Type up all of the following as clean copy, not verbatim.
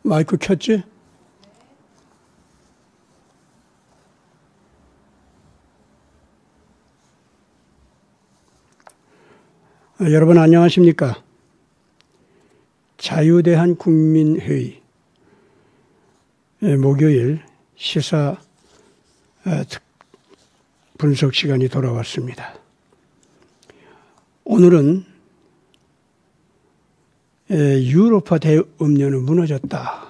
마이크 켰지? 여러분 안녕하십니까? 자유대한국민회의 목요일 시사 분석 시간이 돌아왔습니다. 오늘은 유로파 대음료는 무너졌다.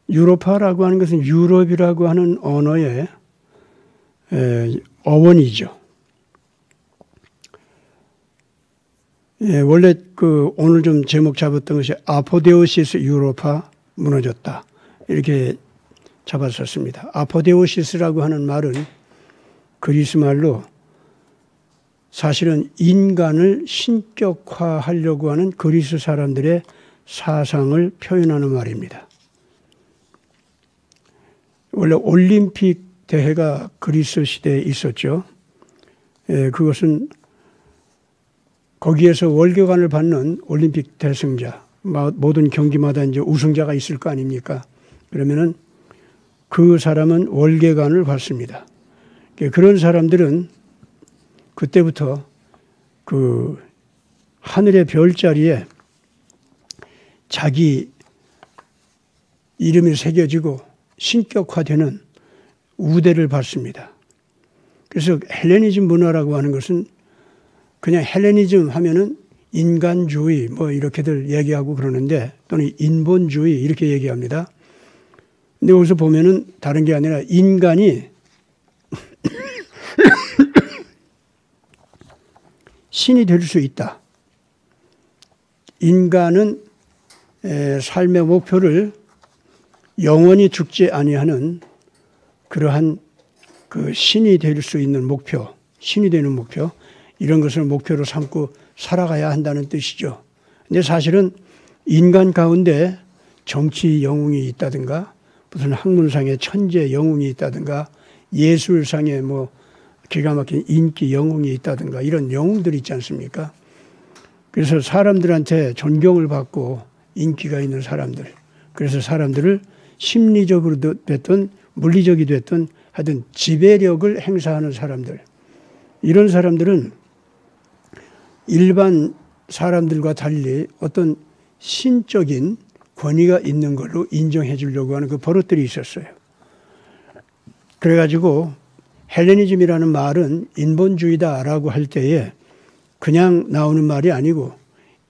유로파라고 하는 것은 유럽이라고 하는 언어의 어원이죠. 원래 오늘 좀 제목 잡았던 것이 아포데오시스 유로파 무너졌다. 이렇게 잡았었습니다. 아포데오시스라고 하는 말은 그리스 말로 사실은 인간을 신격화하려고 하는 그리스 사람들의 사상을 표현하는 말입니다. 원래 올림픽 대회가 그리스 시대에 있었죠. 그것은 거기에서 월계관을 받는 올림픽 대승자, 모든 경기마다 이제 우승자가 있을 거 아닙니까? 그러면은 그 사람은 월계관을 받습니다. 그런 사람들은 그때부터 그 하늘의 별자리에 자기 이름이 새겨지고 신격화되는 우대를 받습니다. 그래서 헬레니즘 문화라고 하는 것은 그냥 헬레니즘 하면은 인간주의 뭐 이렇게들 얘기하고 그러는데 또는 인본주의 이렇게 얘기합니다. 근데 여기서 보면은 다른 게 아니라 인간이 신이 될 수 있다. 인간은 삶의 목표를 영원히 죽지 아니하는 그러한 그 신이 될 수 있는 목표, 신이 되는 목표, 이런 것을 목표로 삼고 살아가야 한다는 뜻이죠. 근데 사실은 인간 가운데 정치 영웅이 있다든가 무슨 학문상의 천재 영웅이 있다든가 예술상의 뭐 기가 막힌 인기 영웅이 있다든가 이런 영웅들이 있지 않습니까? 그래서 사람들한테 존경을 받고 인기가 있는 사람들, 그래서 사람들을 심리적으로 됐든 물리적이 됐든 하여튼 지배력을 행사하는 사람들, 이런 사람들은 일반 사람들과 달리 어떤 신적인 권위가 있는 걸로 인정해 주려고 하는 그 버릇들이 있었어요. 그래가지고 헬레니즘이라는 말은 인본주의다라고 할 때에 그냥 나오는 말이 아니고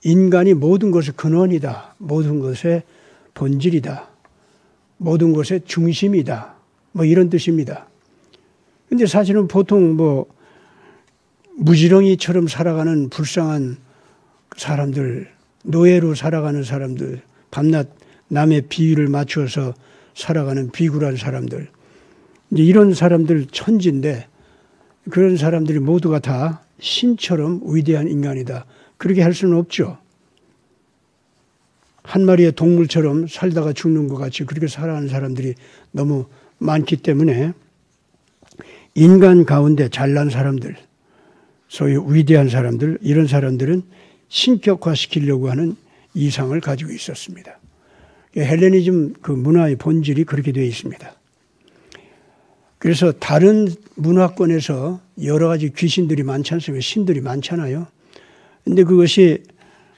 인간이 모든 것의 근원이다, 모든 것의 본질이다, 모든 것의 중심이다, 뭐 이런 뜻입니다. 근데 사실은 보통 뭐 무지렁이처럼 살아가는 불쌍한 사람들, 노예로 살아가는 사람들, 밤낮 남의 비위를 맞추어서 살아가는 비굴한 사람들, 이제 이런 사람들 천지인데 그런 사람들이 모두가 다 신처럼 위대한 인간이다. 그렇게 할 수는 없죠. 한 마리의 동물처럼 살다가 죽는 것 같이 그렇게 살아가는 사람들이 너무 많기 때문에 인간 가운데 잘난 사람들, 소위 위대한 사람들, 이런 사람들은 신격화시키려고 하는 이상을 가지고 있었습니다. 헬레니즘 그 문화의 본질이 그렇게 되어 있습니다. 그래서 다른 문화권에서 여러 가지 귀신들이 많지 않습니까? 신들이 많잖아요. 근데 그것이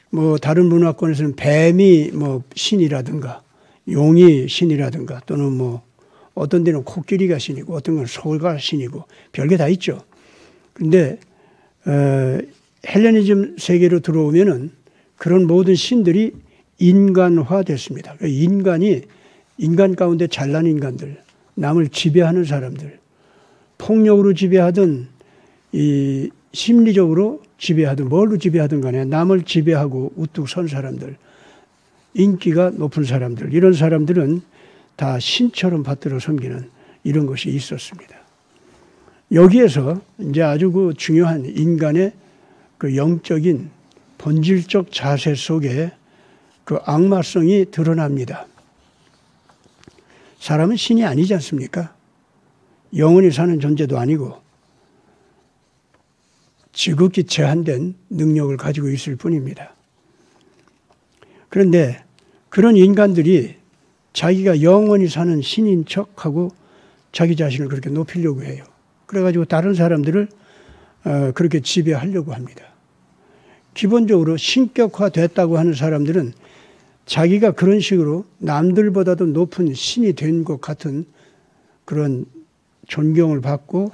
뭐 다른 문화권에서는 뱀이 뭐 신이라든가 용이 신이라든가 또는 뭐 어떤 데는 코끼리가 신이고 어떤 건 소가 신이고 별게 다 있죠. 근데 헬레니즘 세계로 들어오면은 그런 모든 신들이 인간화됐습니다. 인간이 인간 가운데 잘난 인간들, 남을 지배하는 사람들, 폭력으로 지배하든 이 심리적으로 지배하든 뭘로 지배하든 간에 남을 지배하고 우뚝 선 사람들, 인기가 높은 사람들, 이런 사람들은 다 신처럼 받들어 섬기는 이런 것이 있었습니다. 여기에서 이제 아주 그 중요한 인간의 그 영적인 본질적 자세 속에 그 악마성이 드러납니다. 사람은 신이 아니지 않습니까? 영원히 사는 존재도 아니고 지극히 제한된 능력을 가지고 있을 뿐입니다. 그런데 그런 인간들이 자기가 영원히 사는 신인 척하고 자기 자신을 그렇게 높이려고 해요. 그래가지고 다른 사람들을 그렇게 지배하려고 합니다. 기본적으로 신격화됐다고 하는 사람들은 자기가 그런 식으로 남들보다도 높은 신이 된 것 같은 그런 존경을 받고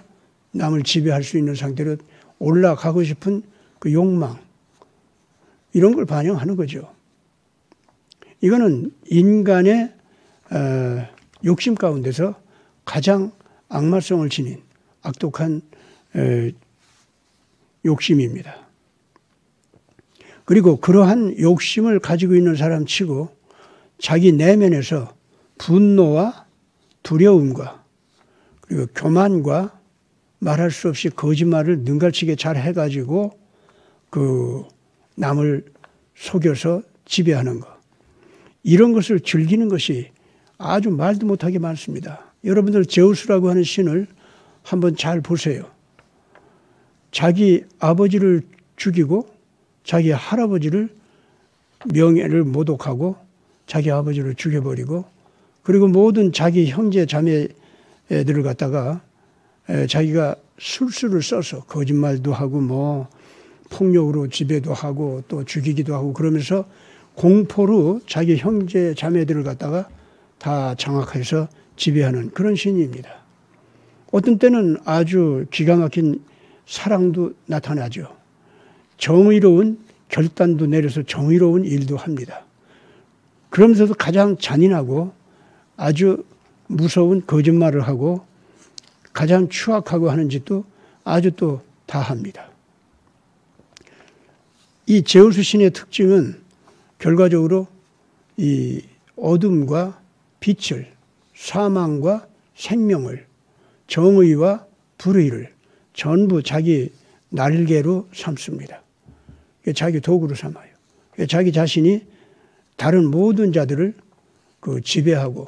남을 지배할 수 있는 상태로 올라가고 싶은 그 욕망, 이런 걸 반영하는 거죠. 이거는 인간의 욕심 가운데서 가장 악마성을 지닌 악독한 욕심입니다. 그리고 그러한 욕심을 가지고 있는 사람 치고 자기 내면에서 분노와 두려움과 그리고 교만과 말할 수 없이 거짓말을 능갈치게 잘 해가지고 그 남을 속여서 지배하는 것, 이런 것을 즐기는 것이 아주 말도 못하게 많습니다. 여러분들 제우스라고 하는 신을 한번 잘 보세요. 자기 아버지를 죽이고 자기 할아버지를 명예를 모독하고 자기 아버지를 죽여버리고 그리고 모든 자기 형제 자매들을 갖다가 자기가 술수를 써서 거짓말도 하고 뭐 폭력으로 지배도 하고 또 죽이기도 하고 그러면서 공포로 자기 형제 자매들을 갖다가 다 장악해서 지배하는 그런 신입니다. 어떤 때는 아주 기가 막힌 사랑도 나타나죠. 정의로운 결단도 내려서 정의로운 일도 합니다. 그러면서도 가장 잔인하고 아주 무서운 거짓말을 하고 가장 추악하고 하는 짓도 아주 또 다 합니다. 이 제우스 신의 특징은 결과적으로 이 어둠과 빛을, 사망과 생명을, 정의와 불의를 전부 자기 날개로 삼습니다. 자기 도구로 삼아요. 자기 자신이 다른 모든 자들을 그 지배하고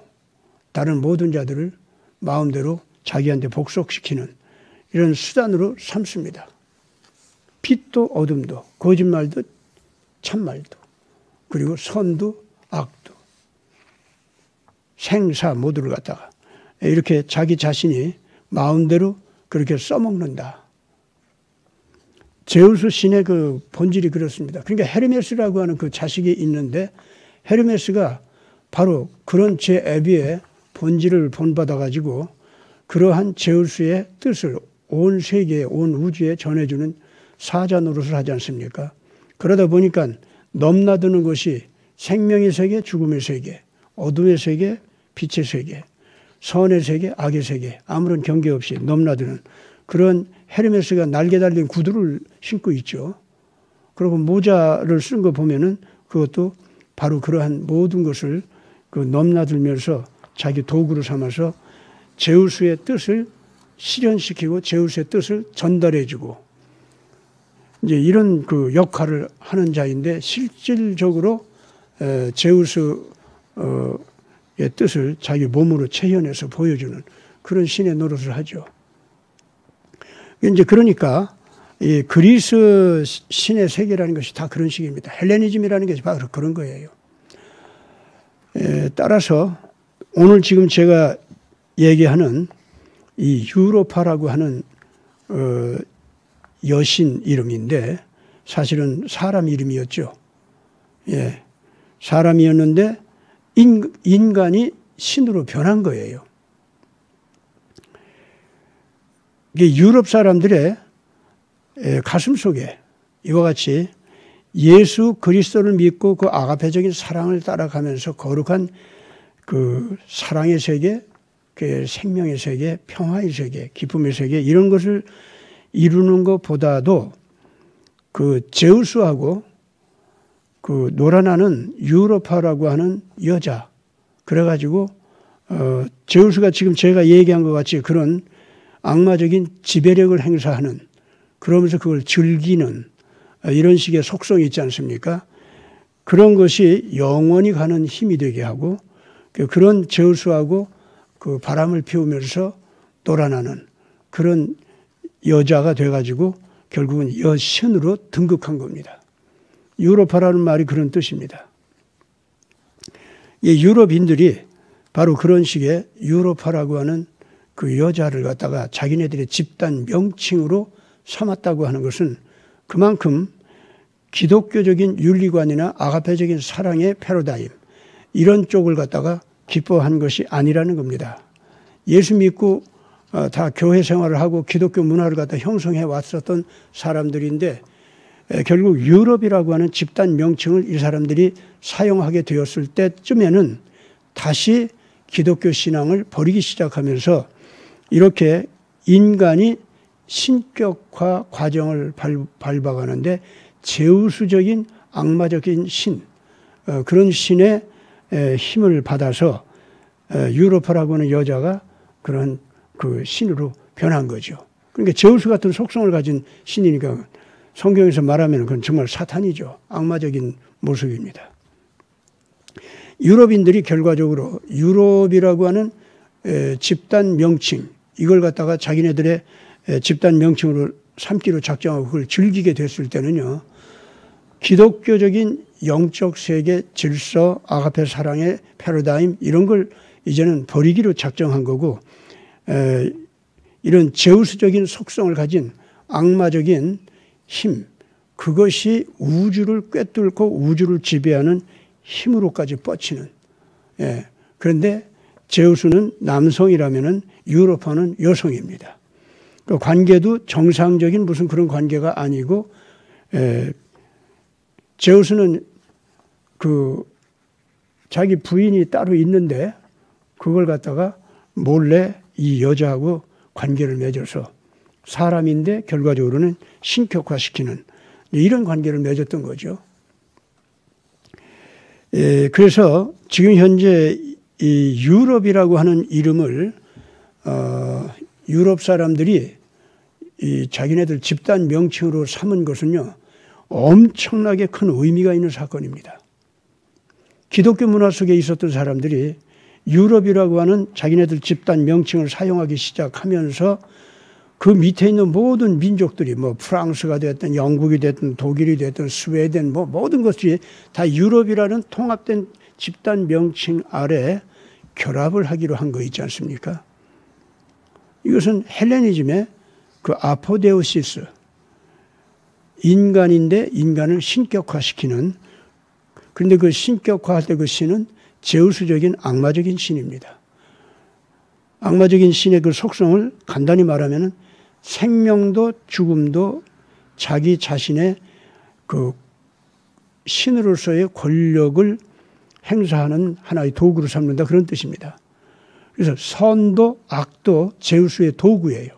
다른 모든 자들을 마음대로 자기한테 복속시키는 이런 수단으로 삼습니다. 빛도 어둠도, 거짓말도 참말도, 그리고 선도 악도, 생사 모두를 갖다가 이렇게 자기 자신이 마음대로 그렇게 써먹는다. 제우스 신의 그 본질이 그렇습니다. 그러니까 헤르메스라고 하는 그 자식이 있는데 헤르메스가 바로 그런 제 애비의 본질을 본받아가지고 그러한 제우스의 뜻을 온 세계에, 온 우주에 전해주는 사자 노릇을 하지 않습니까? 그러다 보니까 넘나드는 것이 생명의 세계, 죽음의 세계, 어둠의 세계, 빛의 세계, 선의 세계, 악의 세계, 아무런 경계 없이 넘나드는 그런 헤르메스가 날개 달린 구두를 신고 있죠. 그리고 모자를 쓴 거 보면은 그것도 바로 그러한 모든 것을 그 넘나들면서 자기 도구로 삼아서 제우스의 뜻을 실현시키고 제우스의 뜻을 전달해주고 이제 이런 그 역할을 하는 자인데 실질적으로 제우스의 뜻을 자기 몸으로 체현해서 보여주는 그런 신의 노릇을 하죠. 이제 그러니까 이 그리스 신의 세계라는 것이 다 그런 식입니다. 헬레니즘이라는 것이 바로 그런 거예요. 따라서 오늘 지금 제가 얘기하는 이 유로파라고 하는 여신 이름인데 사실은 사람 이름이었죠. 예, 사람이었는데 인간이 신으로 변한 거예요. 이게 유럽 사람들의 가슴 속에 이와 같이 예수 그리스도를 믿고 그 아가페적인 사랑을 따라가면서 거룩한 그 사랑의 세계, 그 생명의 세계, 평화의 세계, 기쁨의 세계 이런 것을 이루는 것보다도 그 제우스하고 그 놀아나는 유로파라고 하는 여자 그래가지고 제우스가 지금 제가 얘기한 것 같이 그런 악마적인 지배력을 행사하는 그러면서 그걸 즐기는 이런 식의 속성이 있지 않습니까? 그런 것이 영원히 가는 힘이 되게 하고 그런 제우스하고 그 바람을 피우면서 놀아나는 그런 여자가 돼가지고 결국은 여신으로 등극한 겁니다. 유로파라는 말이 그런 뜻입니다. 이 유럽인들이 바로 그런 식의 유로파라고 하는 그 여자를 갖다가 자기네들의 집단 명칭으로 삼았다고 하는 것은 그만큼 기독교적인 윤리관이나 아가페적인 사랑의 패러다임 이런 쪽을 갖다가 기뻐한 것이 아니라는 겁니다. 예수 믿고 다 교회 생활을 하고 기독교 문화를 갖다 형성해 왔었던 사람들인데 결국 유럽이라고 하는 집단 명칭을 이 사람들이 사용하게 되었을 때쯤에는 다시 기독교 신앙을 버리기 시작하면서 이렇게 인간이 신격화 과정을 밟아가는데 제우스적인 악마적인 신, 그런 신의 힘을 받아서 유로파라고 하는 여자가 그런 그 신으로 변한 거죠. 그러니까 제우스 같은 속성을 가진 신이니까 성경에서 말하면 그건 정말 사탄이죠. 악마적인 모습입니다. 유럽인들이 결과적으로 유럽이라고 하는 집단 명칭, 이걸 갖다가 자기네들의 집단 명칭으로 삼기로 작정하고 그걸 즐기게 됐을 때는요, 기독교적인 영적 세계 질서, 아가페 사랑의 패러다임 이런 걸 이제는 버리기로 작정한 거고, 이런 제우스적인 속성을 가진 악마적인 힘, 그것이 우주를 꿰뚫고 우주를 지배하는 힘으로까지 뻗치는. 그런데 제우스는 남성이라면은 유로파는 여성입니다. 그 관계도 정상적인 무슨 그런 관계가 아니고, 제우스는 그 자기 부인이 따로 있는데 그걸 갖다가 몰래 이 여자하고 관계를 맺어서 사람인데 결과적으로는 신격화시키는 이런 관계를 맺었던 거죠. 그래서 지금 현재 이 유럽이라고 하는 이름을 유럽 사람들이 이 자기네들 집단 명칭으로 삼은 것은요, 엄청나게 큰 의미가 있는 사건입니다. 기독교 문화 속에 있었던 사람들이 유럽이라고 하는 자기네들 집단 명칭을 사용하기 시작하면서 그 밑에 있는 모든 민족들이 뭐 프랑스가 됐든 영국이 됐든 독일이 됐든 스웨덴 뭐 모든 것들이 다 유럽이라는 통합된 집단 명칭 아래 결합을 하기로 한 거 있지 않습니까? 이것은 헬레니즘의 그 아포데오시스, 인간인데 인간을 신격화시키는, 그런데 그 신격화할 때 그 신은 제우스적인 악마적인 신입니다. 악마적인 신의 그 속성을 간단히 말하면 생명도 죽음도 자기 자신의 그 신으로서의 권력을 행사하는 하나의 도구로 삼는다, 그런 뜻입니다. 그래서 선도 악도 제우스의 도구예요.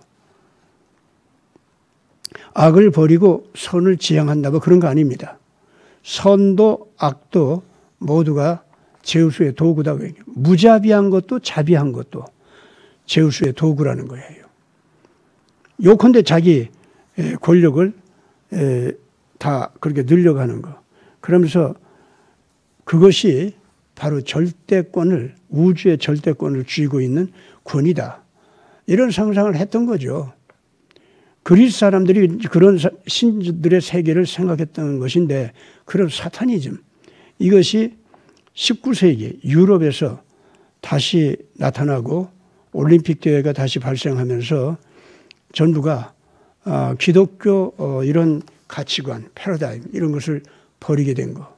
악을 버리고 선을 지향한다, 뭐 그런 거 아닙니다. 선도 악도 모두가 제우스의 도구다. 무자비한 것도 자비한 것도 제우스의 도구라는 거예요. 요컨대 자기 권력을 다 그렇게 늘려가는 거. 그러면서 그것이 바로 절대권을, 우주의 절대권을 쥐고 있는 권위다, 이런 상상을 했던 거죠. 그리스 사람들이 그런 신들의 세계를 생각했던 것인데, 그런 사타니즘, 이것이 19세기 유럽에서 다시 나타나고 올림픽 대회가 다시 발생하면서 전부가 기독교 이런 가치관, 패러다임 이런 것을 버리게 된 거.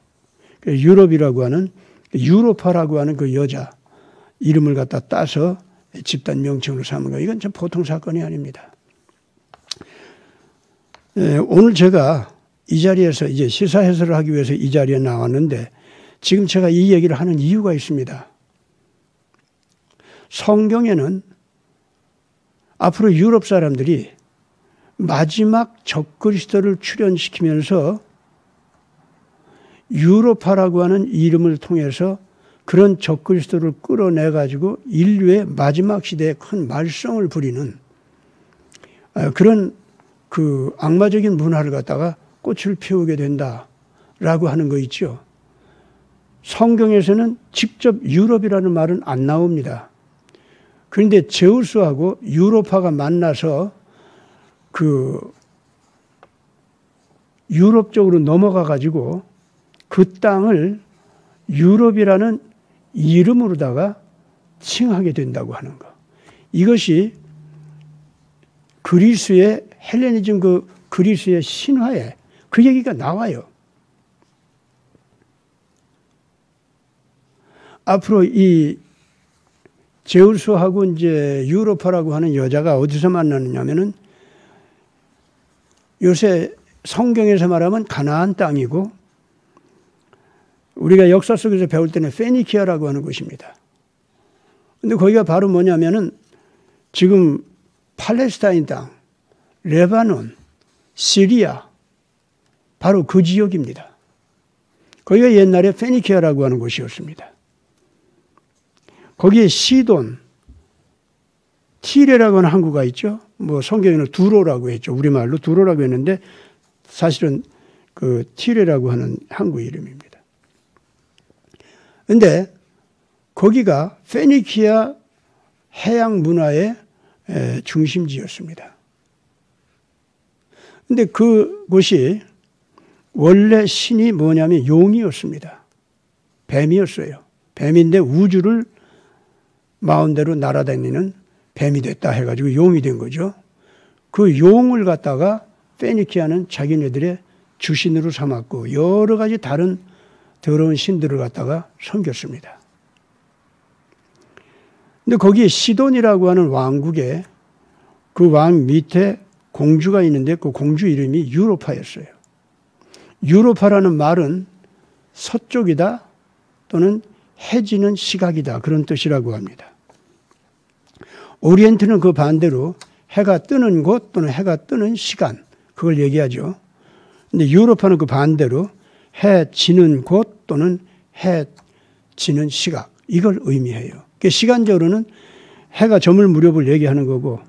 유럽이라고 하는, 유로파라고 하는 그 여자 이름을 갖다 따서 집단 명칭으로 삼은 거, 이건 참 보통 사건이 아닙니다. 오늘 제가 이 자리에서 이제 시사 해설을 하기 위해서 이 자리에 나왔는데, 지금 제가 이 얘기를 하는 이유가 있습니다. 성경에는 앞으로 유럽 사람들이 마지막 적그리스도를 출현시키면서 유로파라고 하는 이름을 통해서 그런 적그리스도를 끌어내 가지고 인류의 마지막 시대에 큰 말썽을 부리는 그런 그 악마적인 문화를 갖다가 꽃을 피우게 된다라고 하는 거 있죠. 성경에서는 직접 유럽이라는 말은 안 나옵니다. 그런데 제우스하고 유로파가 만나서 그 유럽 쪽으로 넘어가 가지고 그 땅을 유럽이라는 이름으로다가 칭하게 된다고 하는 것. 이것이 그리스의 헬레니즘 그 그리스의 신화에 그 얘기가 나와요. 앞으로 이 제우스하고 이제 유로파라고 하는 여자가 어디서 만나느냐면은 요새 성경에서 말하면 가나안 땅이고 우리가 역사 속에서 배울 때는 페니키아라고 하는 곳입니다. 근데 거기가 바로 뭐냐면은 지금 팔레스타인 땅, 레바논, 시리아 바로 그 지역입니다. 거기가 옛날에 페니키아라고 하는 곳이었습니다. 거기에 시돈, 티레라고 하는 항구가 있죠. 뭐 성경에는 두로라고 했죠. 우리말로 두로라고 했는데 사실은 그 티레라고 하는 항구 이름입니다. 그런데 거기가 페니키아 해양 문화의 중심지였습니다. 그런데 그곳이 원래 신이 뭐냐면 용이었습니다. 뱀이었어요. 뱀인데 우주를 마음대로 날아다니는 뱀이 됐다 해가지고 용이 된 거죠. 그 용을 갖다가 페니키아는 자기네들의 주신으로 삼았고 여러 가지 다른 더러운 신들을 갖다가 섬겼습니다. 근데 거기에 시돈이라고 하는 왕국에 그 왕 밑에 공주가 있는데 그 공주 이름이 유로파였어요. 유로파라는 말은 서쪽이다 또는 해지는 시각이다 그런 뜻이라고 합니다. 오리엔트는 그 반대로 해가 뜨는 곳 또는 해가 뜨는 시간 그걸 얘기하죠. 근데 유로파는 그 반대로 해 지는 곳 또는 해 지는 시각 이걸 의미해요. 시간적으로는 해가 저물 무렵을 얘기하는 거고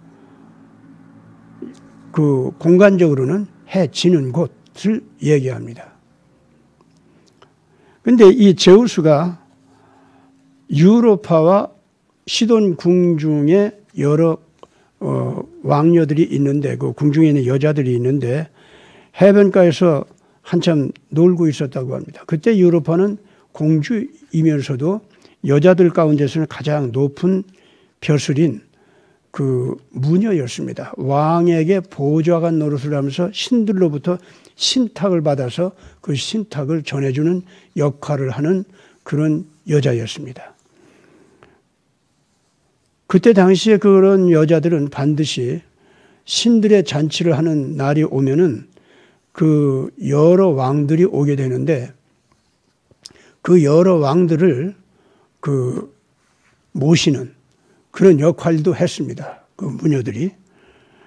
그 공간적으로는 해 지는 곳을 얘기합니다. 그런데 이 제우스가 유로파와 시돈 궁중에 여러 왕녀들이 있는데 그 궁중에 있는 여자들이 있는데 해변가에서 한참 놀고 있었다고 합니다. 그때 유로파는 공주이면서도 여자들 가운데서는 가장 높은 벼슬인 그 무녀였습니다. 왕에게 보좌관 노릇을 하면서 신들로부터 신탁을 받아서 그 신탁을 전해주는 역할을 하는 그런 여자였습니다. 그때 당시에 그런 여자들은 반드시 신들의 잔치를 하는 날이 오면은 그 여러 왕들이 오게 되는데 그 여러 왕들을 그 모시는 그런 역할도 했습니다. 그 무녀들이.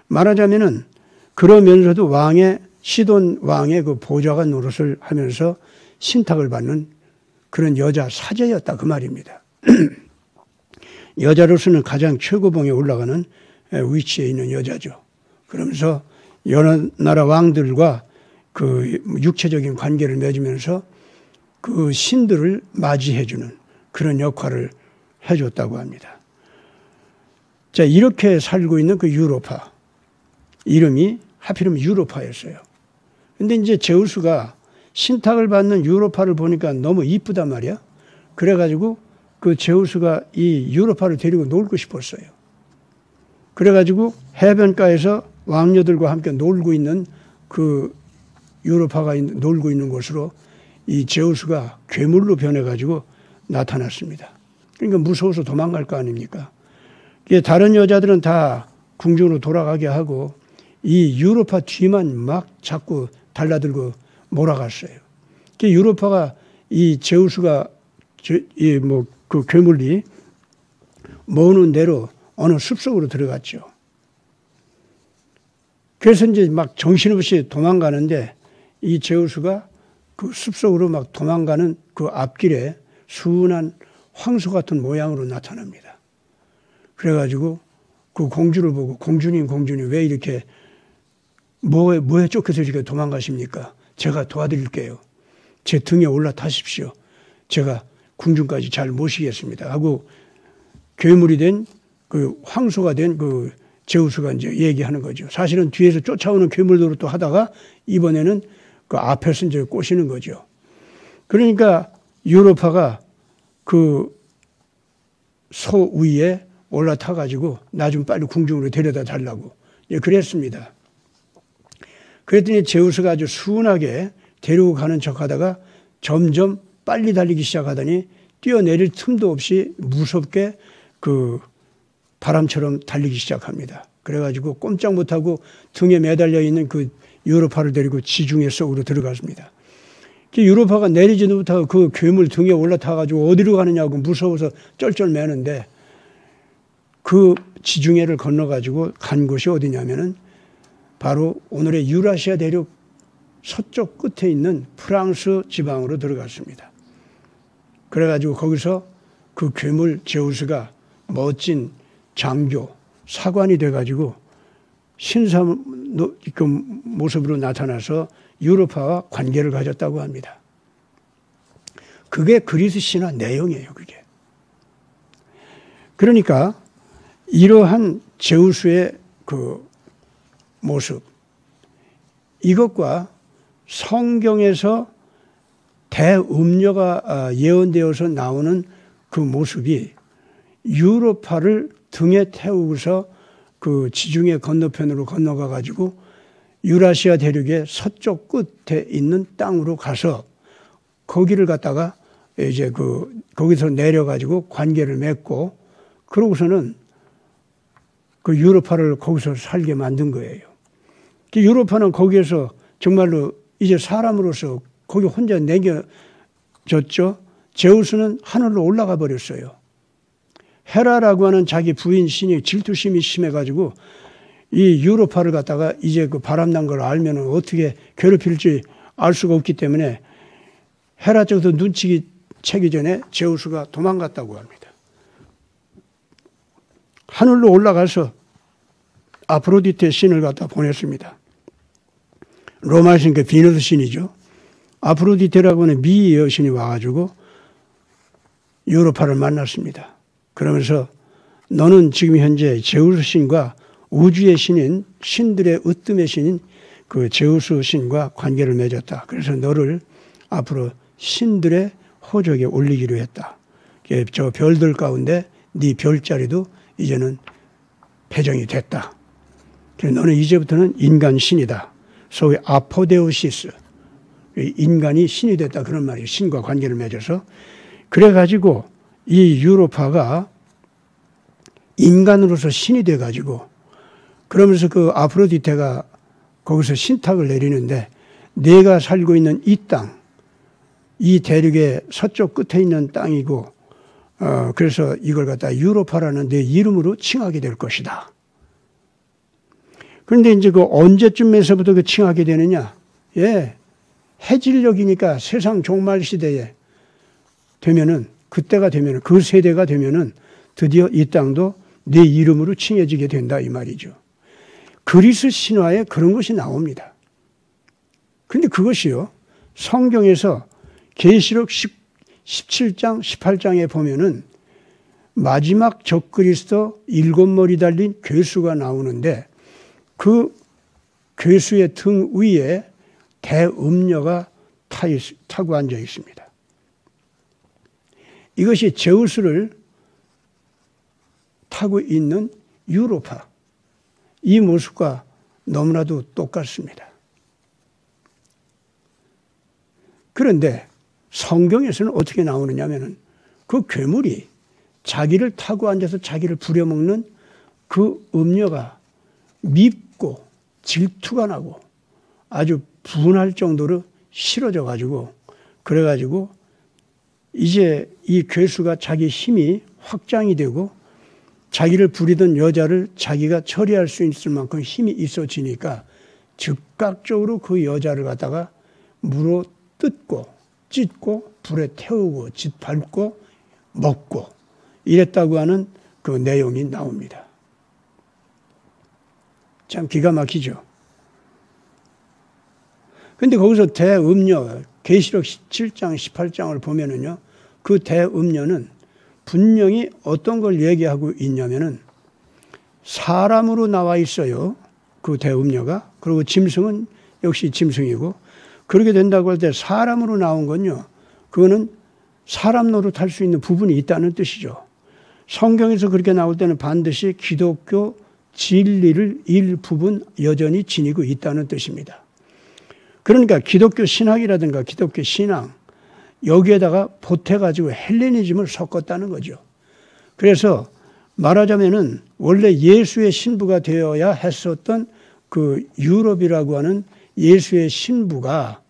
말하자면은 그러면서도 왕의 시돈 왕의 그 보좌관 노릇을 하면서 신탁을 받는 그런 여자 사제였다 그 말입니다. 여자로서는 가장 최고봉에 올라가는 위치에 있는 여자죠. 그러면서 여러 나라 왕들과 그 육체적인 관계를 맺으면서 그 신들을 맞이해주는 그런 역할을 해줬다고 합니다. 자, 이렇게 살고 있는 그 유로파. 이름이 하필이면 유로파였어요. 근데 이제 제우스가 신탁을 받는 유로파를 보니까 너무 이쁘단 말이야. 그래가지고 그 제우스가 이 유로파를 데리고 놀고 싶었어요. 그래가지고 해변가에서 왕녀들과 함께 놀고 있는 그 유로파가 놀고 있는 곳으로 이 제우스가 괴물로 변해가지고 나타났습니다. 그러니까 무서워서 도망갈 거 아닙니까? 다른 여자들은 다 궁중으로 돌아가게 하고 이 유로파 뒤만 막 자꾸 달라들고 몰아갔어요. 유로파가 이 제우스가 그 괴물이 모으는 대로 어느 숲속으로 들어갔죠. 그래서 이제 막 정신없이 도망가는데 이 제우스가 그 숲속으로 막 도망가는 그 앞길에 순한 황소 같은 모양으로 나타납니다. 그래가지고 그 공주를 보고 공주님 왜 이렇게 뭐에 쫓겨서 이렇게 도망가십니까? 제가 도와드릴게요. 제 등에 올라타십시오. 제가 궁중까지 잘 모시겠습니다. 하고 괴물이 된 그 황소가 된 그 제우스가 이제 얘기하는 거죠. 사실은 뒤에서 쫓아오는 괴물들을 또 하다가 이번에는 그 앞에서 이제 꼬시는 거죠. 그러니까 유로파가 그 소 위에 올라타 가지고 나 좀 빨리 궁중으로 데려다 달라고 그랬습니다. 그랬더니 제우스가 아주 순하게 데리고 가는 척하다가 점점 빨리 달리기 시작하더니 뛰어내릴 틈도 없이 무섭게 그 바람처럼 달리기 시작합니다. 그래가지고 꼼짝 못하고 등에 매달려 있는 그 유로파를 데리고 지중해 속으로 들어갔습니다. 유로파가 내리지도 못하고 그 괴물 등에 올라타가지고 어디로 가느냐고 무서워서 쩔쩔 매는데 그 지중해를 건너가지고 간 곳이 어디냐면은 바로 오늘의 유라시아 대륙 서쪽 끝에 있는 프랑스 지방으로 들어갔습니다. 그래가지고 거기서 그 괴물 제우스가 멋진 장교, 사관이 돼가지고 신사 그 모습으로 나타나서 유로파와 관계를 가졌다고 합니다. 그게 그리스 신화 내용이에요, 그게. 그러니까 이러한 제우스의 그 모습, 이것과 성경에서 대음녀가 예언되어서 나오는 그 모습이 유로파를 등에 태우고서 그 지중해 건너편으로 건너가 가지고 유라시아 대륙의 서쪽 끝에 있는 땅으로 가서 거기를 갖다가 이제 거기서 내려 가지고 관계를 맺고 그러고서는 그 유로파를 거기서 살게 만든 거예요. 유로파는 거기에서 정말로 이제 사람으로서 거기 혼자 남겨졌죠. 제우스는 하늘로 올라가 버렸어요. 헤라라고 하는 자기 부인 신이 질투심이 심해가지고 이 유로파를 갖다가 이제 그 바람난 걸 알면은 어떻게 괴롭힐지 알 수가 없기 때문에 헤라 쪽에서 눈치기 채기 전에 제우스가 도망갔다고 합니다. 하늘로 올라가서 아프로디테 신을 갖다 보냈습니다. 로마 신 그 비너스 신이죠. 아프로디테라고 하는 미 여신이 와가지고 유로파를 만났습니다. 그러면서 너는 지금 현재 제우스 신과 우주의 신인 신들의 으뜸의 신인 그 제우스 신과 관계를 맺었다. 그래서 너를 앞으로 신들의 호적에 올리기로 했다. 저 별들 가운데 네 별자리도 이제는 배정이 됐다. 그래서 너는 이제부터는 인간 신이다. 소위 아포데오시스, 인간이 신이 됐다 그런 말이에요. 신과 관계를 맺어서. 그래가지고 이 유로파가 인간으로서 신이 돼가지고 그러면서 그 아프로디테가 거기서 신탁을 내리는데 내가 살고 있는 이 땅, 이 대륙의 서쪽 끝에 있는 땅이고 그래서 이걸 갖다 유로파라는 내 이름으로 칭하게 될 것이다. 그런데 이제 그 언제쯤에서부터 그 칭하게 되느냐? 예. 해질녘이니까 세상 종말 시대에 되면은 그때가 되면은 그 세대가 되면은 드디어 이 땅도 내 이름으로 칭해지게 된다 이 말이죠. 그리스 신화에 그런 것이 나옵니다. 그런데 그것이요. 성경에서 계시록 17장, 18장에 보면은 마지막 적그리스도 7머리 달린 괴수가 나오는데 그 괴수의 등 위에 대음녀가 타고 앉아 있습니다. 이것이 제우스를 타고 있는 유로파, 이 모습과 너무나도 똑같습니다. 그런데 성경에서는 어떻게 나오느냐 하면은 그 괴물이 자기를 타고 앉아서 자기를 부려먹는 그 음녀가 밉고 질투가 나고 아주 분할 정도로 싫어져 가지고 그래가지고 이제 이 괴수가 자기 힘이 확장이 되고 자기를 부리던 여자를 자기가 처리할 수 있을 만큼 힘이 있어지니까 즉각적으로 그 여자를 갖다가 물어 뜯고 찢고 불에 태우고 짓밟고 먹고 이랬다고 하는 그 내용이 나옵니다. 참 기가 막히죠. 근데 거기서 대음녀, 계시록 17장, 18장을 보면은요, 그 대음녀는 분명히 어떤 걸 얘기하고 있냐면은 사람으로 나와 있어요. 그 대음녀가. 그리고 짐승은 역시 짐승이고 그렇게 된다고 할 때 사람으로 나온 건요, 그거는 사람 노릇할 수 있는 부분이 있다는 뜻이죠. 성경에서 그렇게 나올 때는 반드시 기독교 진리를 일부분 여전히 지니고 있다는 뜻입니다. 그러니까 기독교 신학이라든가 기독교 신앙 여기에다가 보태가지고 헬레니즘을 섞었다는 거죠. 그래서 말하자면은 원래 예수의 신부가 되어야 했었던 그 유럽이라고 하는 예수의 신부가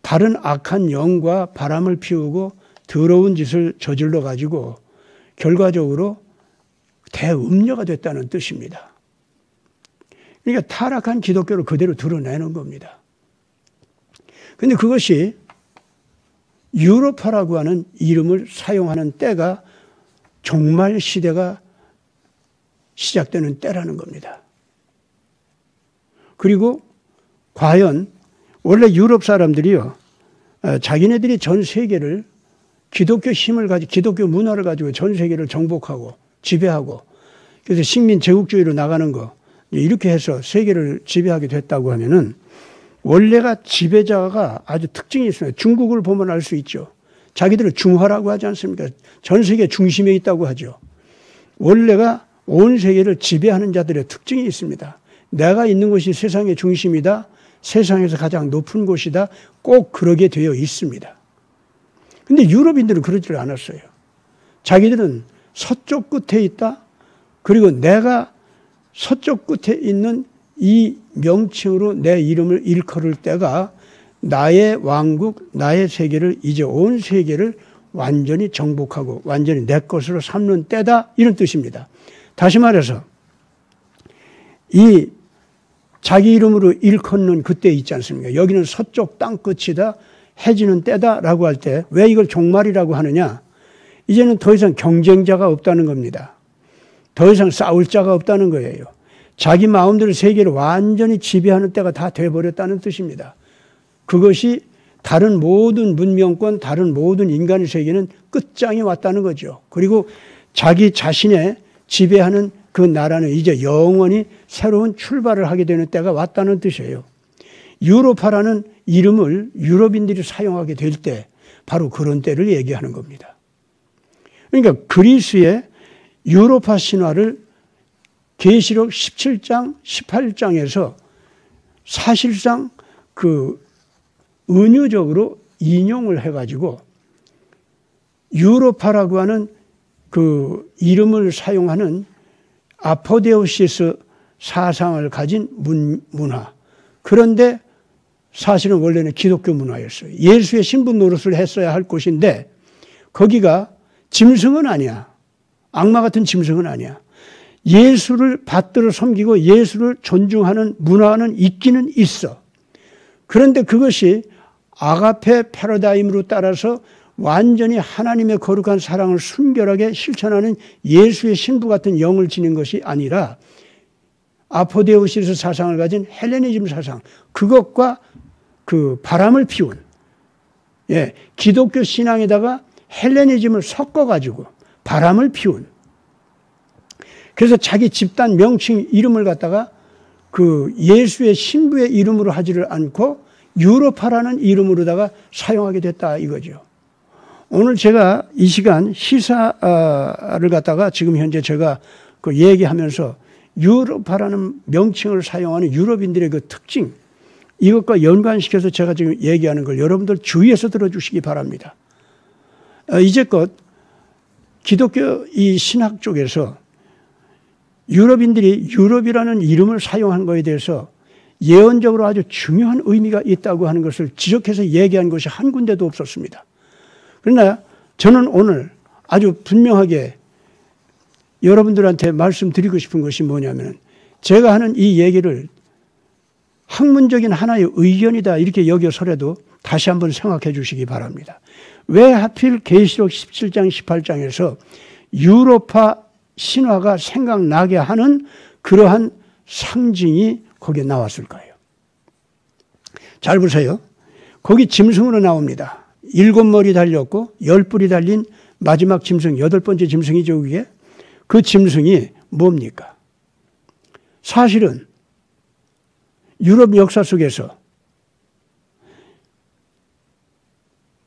다른 악한 영과 바람을 피우고 더러운 짓을 저질러 가지고 결과적으로 대음녀가 됐다는 뜻입니다. 그러니까 타락한 기독교를 그대로 드러내는 겁니다. 그런데 그것이 유로파라고 하는 이름을 사용하는 때가 종말 시대가 시작되는 때라는 겁니다. 그리고 과연 원래 유럽 사람들이요, 자기네들이 전 세계를 기독교 힘을 가지고 기독교 문화를 가지고 전 세계를 정복하고 지배하고 그래서 식민 제국주의로 나가는 거 이렇게 해서 세계를 지배하게 됐다고 하면은 원래가 지배자가 아주 특징이 있습니다. 중국을 보면 알 수 있죠. 자기들을 중화라고 하지 않습니까? 전 세계 중심에 있다고 하죠. 원래가 온 세계를 지배하는 자들의 특징이 있습니다. 내가 있는 곳이 세상의 중심이다. 세상에서 가장 높은 곳이다. 꼭 그러게 되어 있습니다. 근데 유럽인들은 그러지를 않았어요. 자기들은 서쪽 끝에 있다. 그리고 내가 서쪽 끝에 있는 이 명칭으로 내 이름을 일컬을 때가 나의 왕국, 나의 세계를 이제 온 세계를 완전히 정복하고 완전히 내 것으로 삼는 때다. 이런 뜻입니다. 다시 말해서 이 자기 이름으로 일컫는 그때 있지 않습니까? 여기는 서쪽 땅끝이다. 해지는 때다라고 할 때 왜 이걸 종말이라고 하느냐? 이제는 더 이상 경쟁자가 없다는 겁니다. 더 이상 싸울 자가 없다는 거예요. 자기 마음대로 세계를 완전히 지배하는 때가 다 돼버렸다는 뜻입니다. 그것이 다른 모든 문명권, 다른 모든 인간의 세계는 끝장이 왔다는 거죠. 그리고 자기 자신의 지배하는 그 나라는 이제 영원히 새로운 출발을 하게 되는 때가 왔다는 뜻이에요. 유로파라는 이름을 유럽인들이 사용하게 될 때 바로 그런 때를 얘기하는 겁니다. 그러니까 그리스의 유로파 신화를 계시록 17장, 18장에서 사실상 그 은유적으로 인용을 해가지고 유로파라고 하는 그 이름을 사용하는 아포데오시스 사상을 가진 문화. 그런데 사실은 원래는 기독교 문화였어요. 예수의 신부 노릇을 했어야 할 곳인데 거기가 짐승은 아니야. 악마 같은 짐승은 아니야. 예수를 받들어 섬기고 예수를 존중하는 문화는 있기는 있어. 그런데 그것이 아가페 패러다임으로 따라서 완전히 하나님의 거룩한 사랑을 순결하게 실천하는 예수의 신부 같은 영을 지닌 것이 아니라 아포데우시스 사상을 가진 헬레니즘 사상, 그것과 그 바람을 피운, 기독교 신앙에다가 헬레니즘을 섞어가지고 바람을 피운, 그래서 자기 집단 명칭 이름을 갖다가 그 예수의 신부의 이름으로 하지를 않고 유로파라는 이름으로다가 사용하게 됐다 이거죠. 오늘 제가 이 시간 시사를 갖다가 지금 현재 제가 그 얘기하면서 유로파라는 명칭을 사용하는 유럽인들의 그 특징, 이것과 연관시켜서 제가 지금 얘기하는 걸 여러분들 주의해서 들어주시기 바랍니다. 이제껏 기독교 이 신학 쪽에서 유럽인들이 유럽이라는 이름을 사용한 것에 대해서 예언적으로 아주 중요한 의미가 있다고 하는 것을 지적해서 얘기한 것이 한 군데도 없었습니다. 그러나 저는 오늘 아주 분명하게 여러분들한테 말씀드리고 싶은 것이 뭐냐면 제가 하는 이 얘기를 학문적인 하나의 의견이다 이렇게 여겨서라도 다시 한번 생각해 주시기 바랍니다. 왜 하필 계시록 17장 18장에서 유로파 신화가 생각나게 하는 그러한 상징이 거기에 나왔을까요? 잘 보세요. 거기 짐승으로 나옵니다. 7머리 달렸고 10뿔이 달린 마지막 짐승, 8번째 짐승이죠. 그게. 그 짐승이 뭡니까? 사실은 유럽 역사 속에서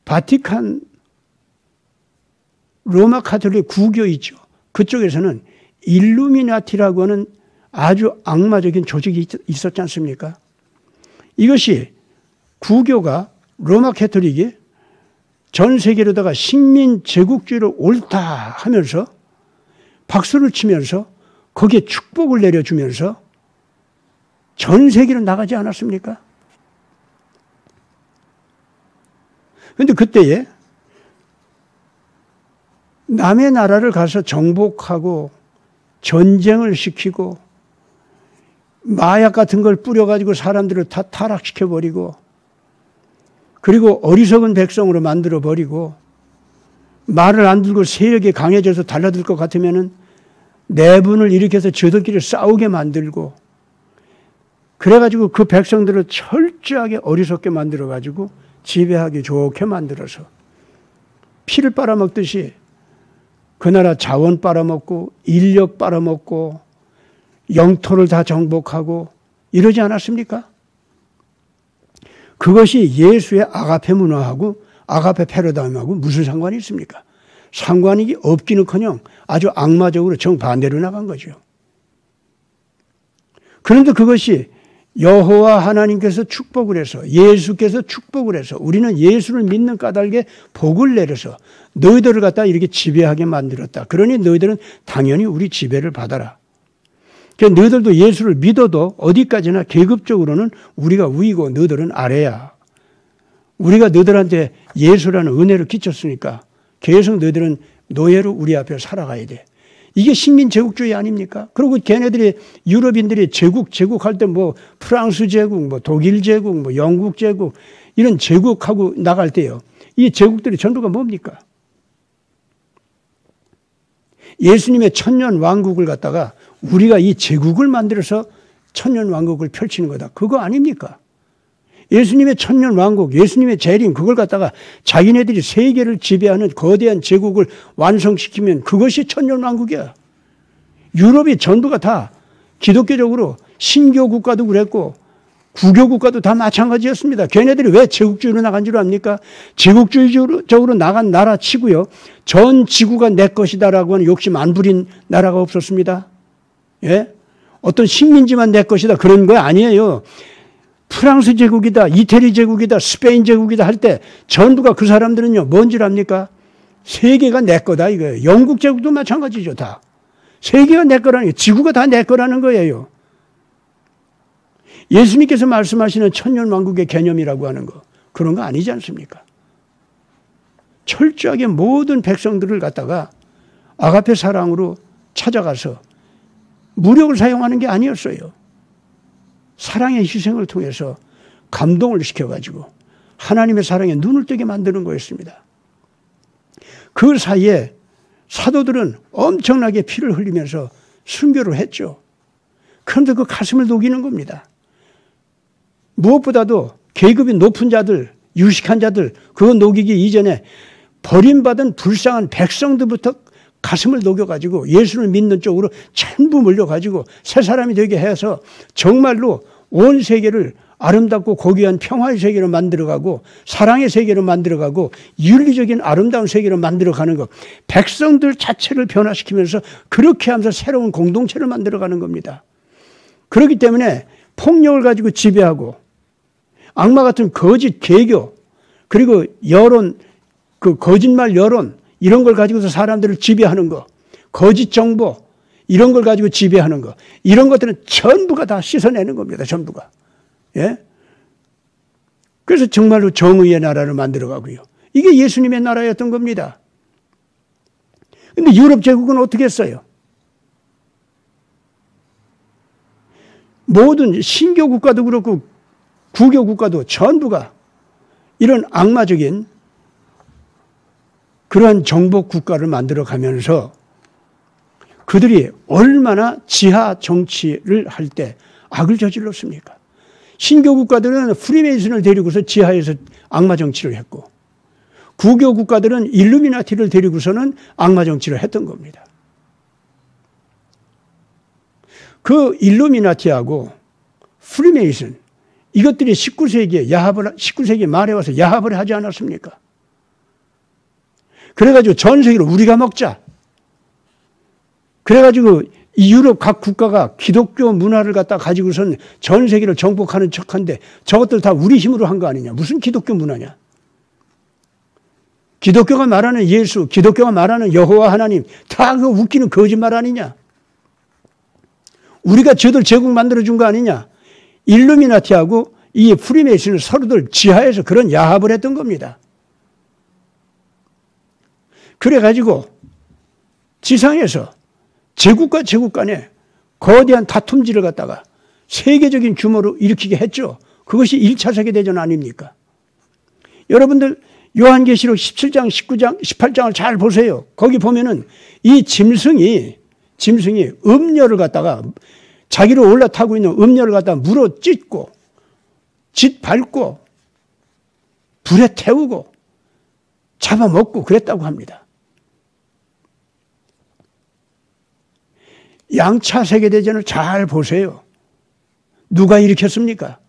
바티칸 로마 카톨릭 국교 있죠. 그쪽에서는 일루미나티라고 하는 아주 악마적인 조직이 있었지 않습니까? 이것이 구교가 로마 캐토릭이 전 세계로다가 식민 제국주의를 옳다 하면서 박수를 치면서 거기에 축복을 내려주면서 전 세계로 나가지 않았습니까? 그런데 그때에 남의 나라를 가서 정복하고 전쟁을 시키고 마약 같은 걸 뿌려가지고 사람들을 다 타락시켜버리고 그리고 어리석은 백성으로 만들어버리고 말을 안 들고 세력이 강해져서 달라들 것 같으면은 내분을 일으켜서 저들끼리 싸우게 만들고 그래가지고 그 백성들을 철저하게 어리석게 만들어가지고 지배하기 좋게 만들어서 피를 빨아먹듯이 그 나라 자원 빨아먹고 인력 빨아먹고 영토를 다 정복하고 이러지 않았습니까? 그것이 예수의 아가페 문화하고 아가페 패러다임하고 무슨 상관이 있습니까? 상관이 없기는커녕 아주 악마적으로 정반대로 나간 거죠. 그런데 그것이 여호와 하나님께서 축복을 해서 예수께서 축복을 해서 우리는 예수를 믿는 까닭에 복을 내려서 너희들을 갖다 이렇게 지배하게 만들었다. 그러니 너희들은 당연히 우리 지배를 받아라. 그러니까 너희들도 예수를 믿어도 어디까지나 계급적으로는 우리가 위고 너희들은 아래야. 우리가 너희들한테 예수라는 은혜를 끼쳤으니까 계속 너희들은 노예로 우리 앞에 살아가야 돼. 이게 식민 제국주의 아닙니까? 그리고 걔네들이 유럽인들이 제국할 때 뭐 프랑스 제국, 뭐 독일 제국, 뭐 영국 제국 이런 제국하고 나갈 때요. 이 제국들이 전부가 뭡니까? 예수님의 천년 왕국을 갖다가 우리가 이 제국을 만들어서 천년 왕국을 펼치는 거다. 그거 아닙니까? 예수님의 천년 왕국, 예수님의 재림 그걸 갖다가 자기네들이 세계를 지배하는 거대한 제국을 완성시키면 그것이 천년 왕국이야. 유럽이 전부가 다 기독교적으로 신교 국가도 그랬고 구교 국가도 다 마찬가지였습니다. 걔네들이 왜 제국주의로 나간 줄 압니까? 제국주의적으로 나간 나라 치고요. 전 지구가 내 것이다라고 하는 욕심 안 부린 나라가 없었습니다. 예? 어떤 식민지만 내 것이다 그런 거 아니에요. 프랑스 제국이다, 이태리 제국이다, 스페인 제국이다 할 때 전부가 그 사람들은요, 뭔 줄 압니까? 세계가 내 거다 이거예요. 영국 제국도 마찬가지죠, 다. 세계가 내 거라는 게 지구가 다 내 거라는 거예요. 예수님께서 말씀하시는 천년 왕국의 개념이라고 하는 거, 그런 거 아니지 않습니까? 철저하게 모든 백성들을 갖다가 아가페 사랑으로 찾아가서 무력을 사용하는 게 아니었어요. 사랑의 희생을 통해서 감동을 시켜가지고 하나님의 사랑에 눈을 뜨게 만드는 거였습니다. 그 사이에 사도들은 엄청나게 피를 흘리면서 순교를 했죠. 그런데 그 가슴을 녹이는 겁니다. 무엇보다도 계급이 높은 자들, 유식한 자들, 그거 녹이기 이전에 버림받은 불쌍한 백성들부터 가슴을 녹여가지고 예수를 믿는 쪽으로 전부 몰려가지고 새 사람이 되게 해서 정말로 온 세계를 아름답고 고귀한 평화의 세계로 만들어가고 사랑의 세계로 만들어가고 윤리적인 아름다운 세계로 만들어가는 것. 백성들 자체를 변화시키면서 그렇게 하면서 새로운 공동체를 만들어가는 겁니다. 그렇기 때문에 폭력을 가지고 지배하고 악마 같은 거짓 개교 그리고 여론, 그 거짓말 여론 이런 걸 가지고서 사람들을 지배하는 거, 거짓 정보 이런 걸 가지고 지배하는 거, 이런 것들은 전부가 다 씻어내는 겁니다. 전부가. 예? 그래서 정말로 정의의 나라를 만들어가고요. 이게 예수님의 나라였던 겁니다. 그런데 유럽 제국은 어떻게 했어요? 모든 신교 국가도 그렇고 구교 국가도 전부가 이런 악마적인 그러한 정복 국가를 만들어가면서 그들이 얼마나 지하 정치를 할 때 악을 저질렀습니까? 신교 국가들은 프리메이슨을 데리고서 지하에서 악마 정치를 했고 구교 국가들은 일루미나티를 데리고서는 악마 정치를 했던 겁니다. 그 일루미나티하고 프리메이슨 이것들이 19세기 말에 와서 야합을 하지 않았습니까? 그래가지고 전 세계로 우리가 먹자. 그래가지고 이 유럽 각 국가가 기독교 문화를 갖다 가지고선 전 세계를 정복하는 척한데 저것들 다 우리 힘으로 한 거 아니냐. 무슨 기독교 문화냐. 기독교가 말하는 예수, 기독교가 말하는 여호와 하나님 다 그 웃기는 거짓말 아니냐. 우리가 저들 제국 만들어준 거 아니냐. 일루미나티하고 이 프리메이슨은 서로들 지하에서 그런 야합을 했던 겁니다. 그래가지고 지상에서 제국과 제국 간에 거대한 다툼질을 갖다가 세계적인 규모로 일으키게 했죠. 그것이 1차 세계대전 아닙니까? 여러분들 요한계시록 17장, 19장, 18장을 잘 보세요. 거기 보면은 이 짐승이 음녀를 갖다가 자기로 올라타고 있는 음녀를 갖다가 물어 찢고 짓 밟고 불에 태우고 잡아먹고 그랬다고 합니다. 양차 세계대전을 잘 보세요. 누가 일으켰습니까?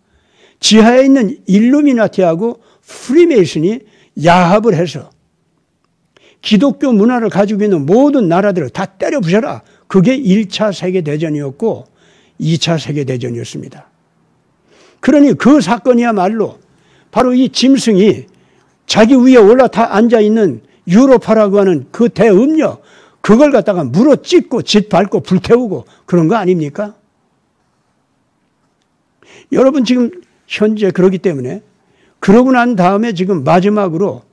지하에 있는 일루미나티하고 프리메이슨이 야합을 해서 기독교 문화를 가지고 있는 모든 나라들을 다 때려 부셔라. 그게 1차 세계대전이었고 2차 세계대전이었습니다. 그러니 그 사건이야말로 바로 이 짐승이 자기 위에 올라타 앉아있는 유로파라고 하는 그 대음녀 그걸 갖다가 물어 찢고 짓 밟고 불태우고 그런 거 아닙니까? 여러분 지금 현재 그러기 때문에 그러고 난 다음에 지금 마지막으로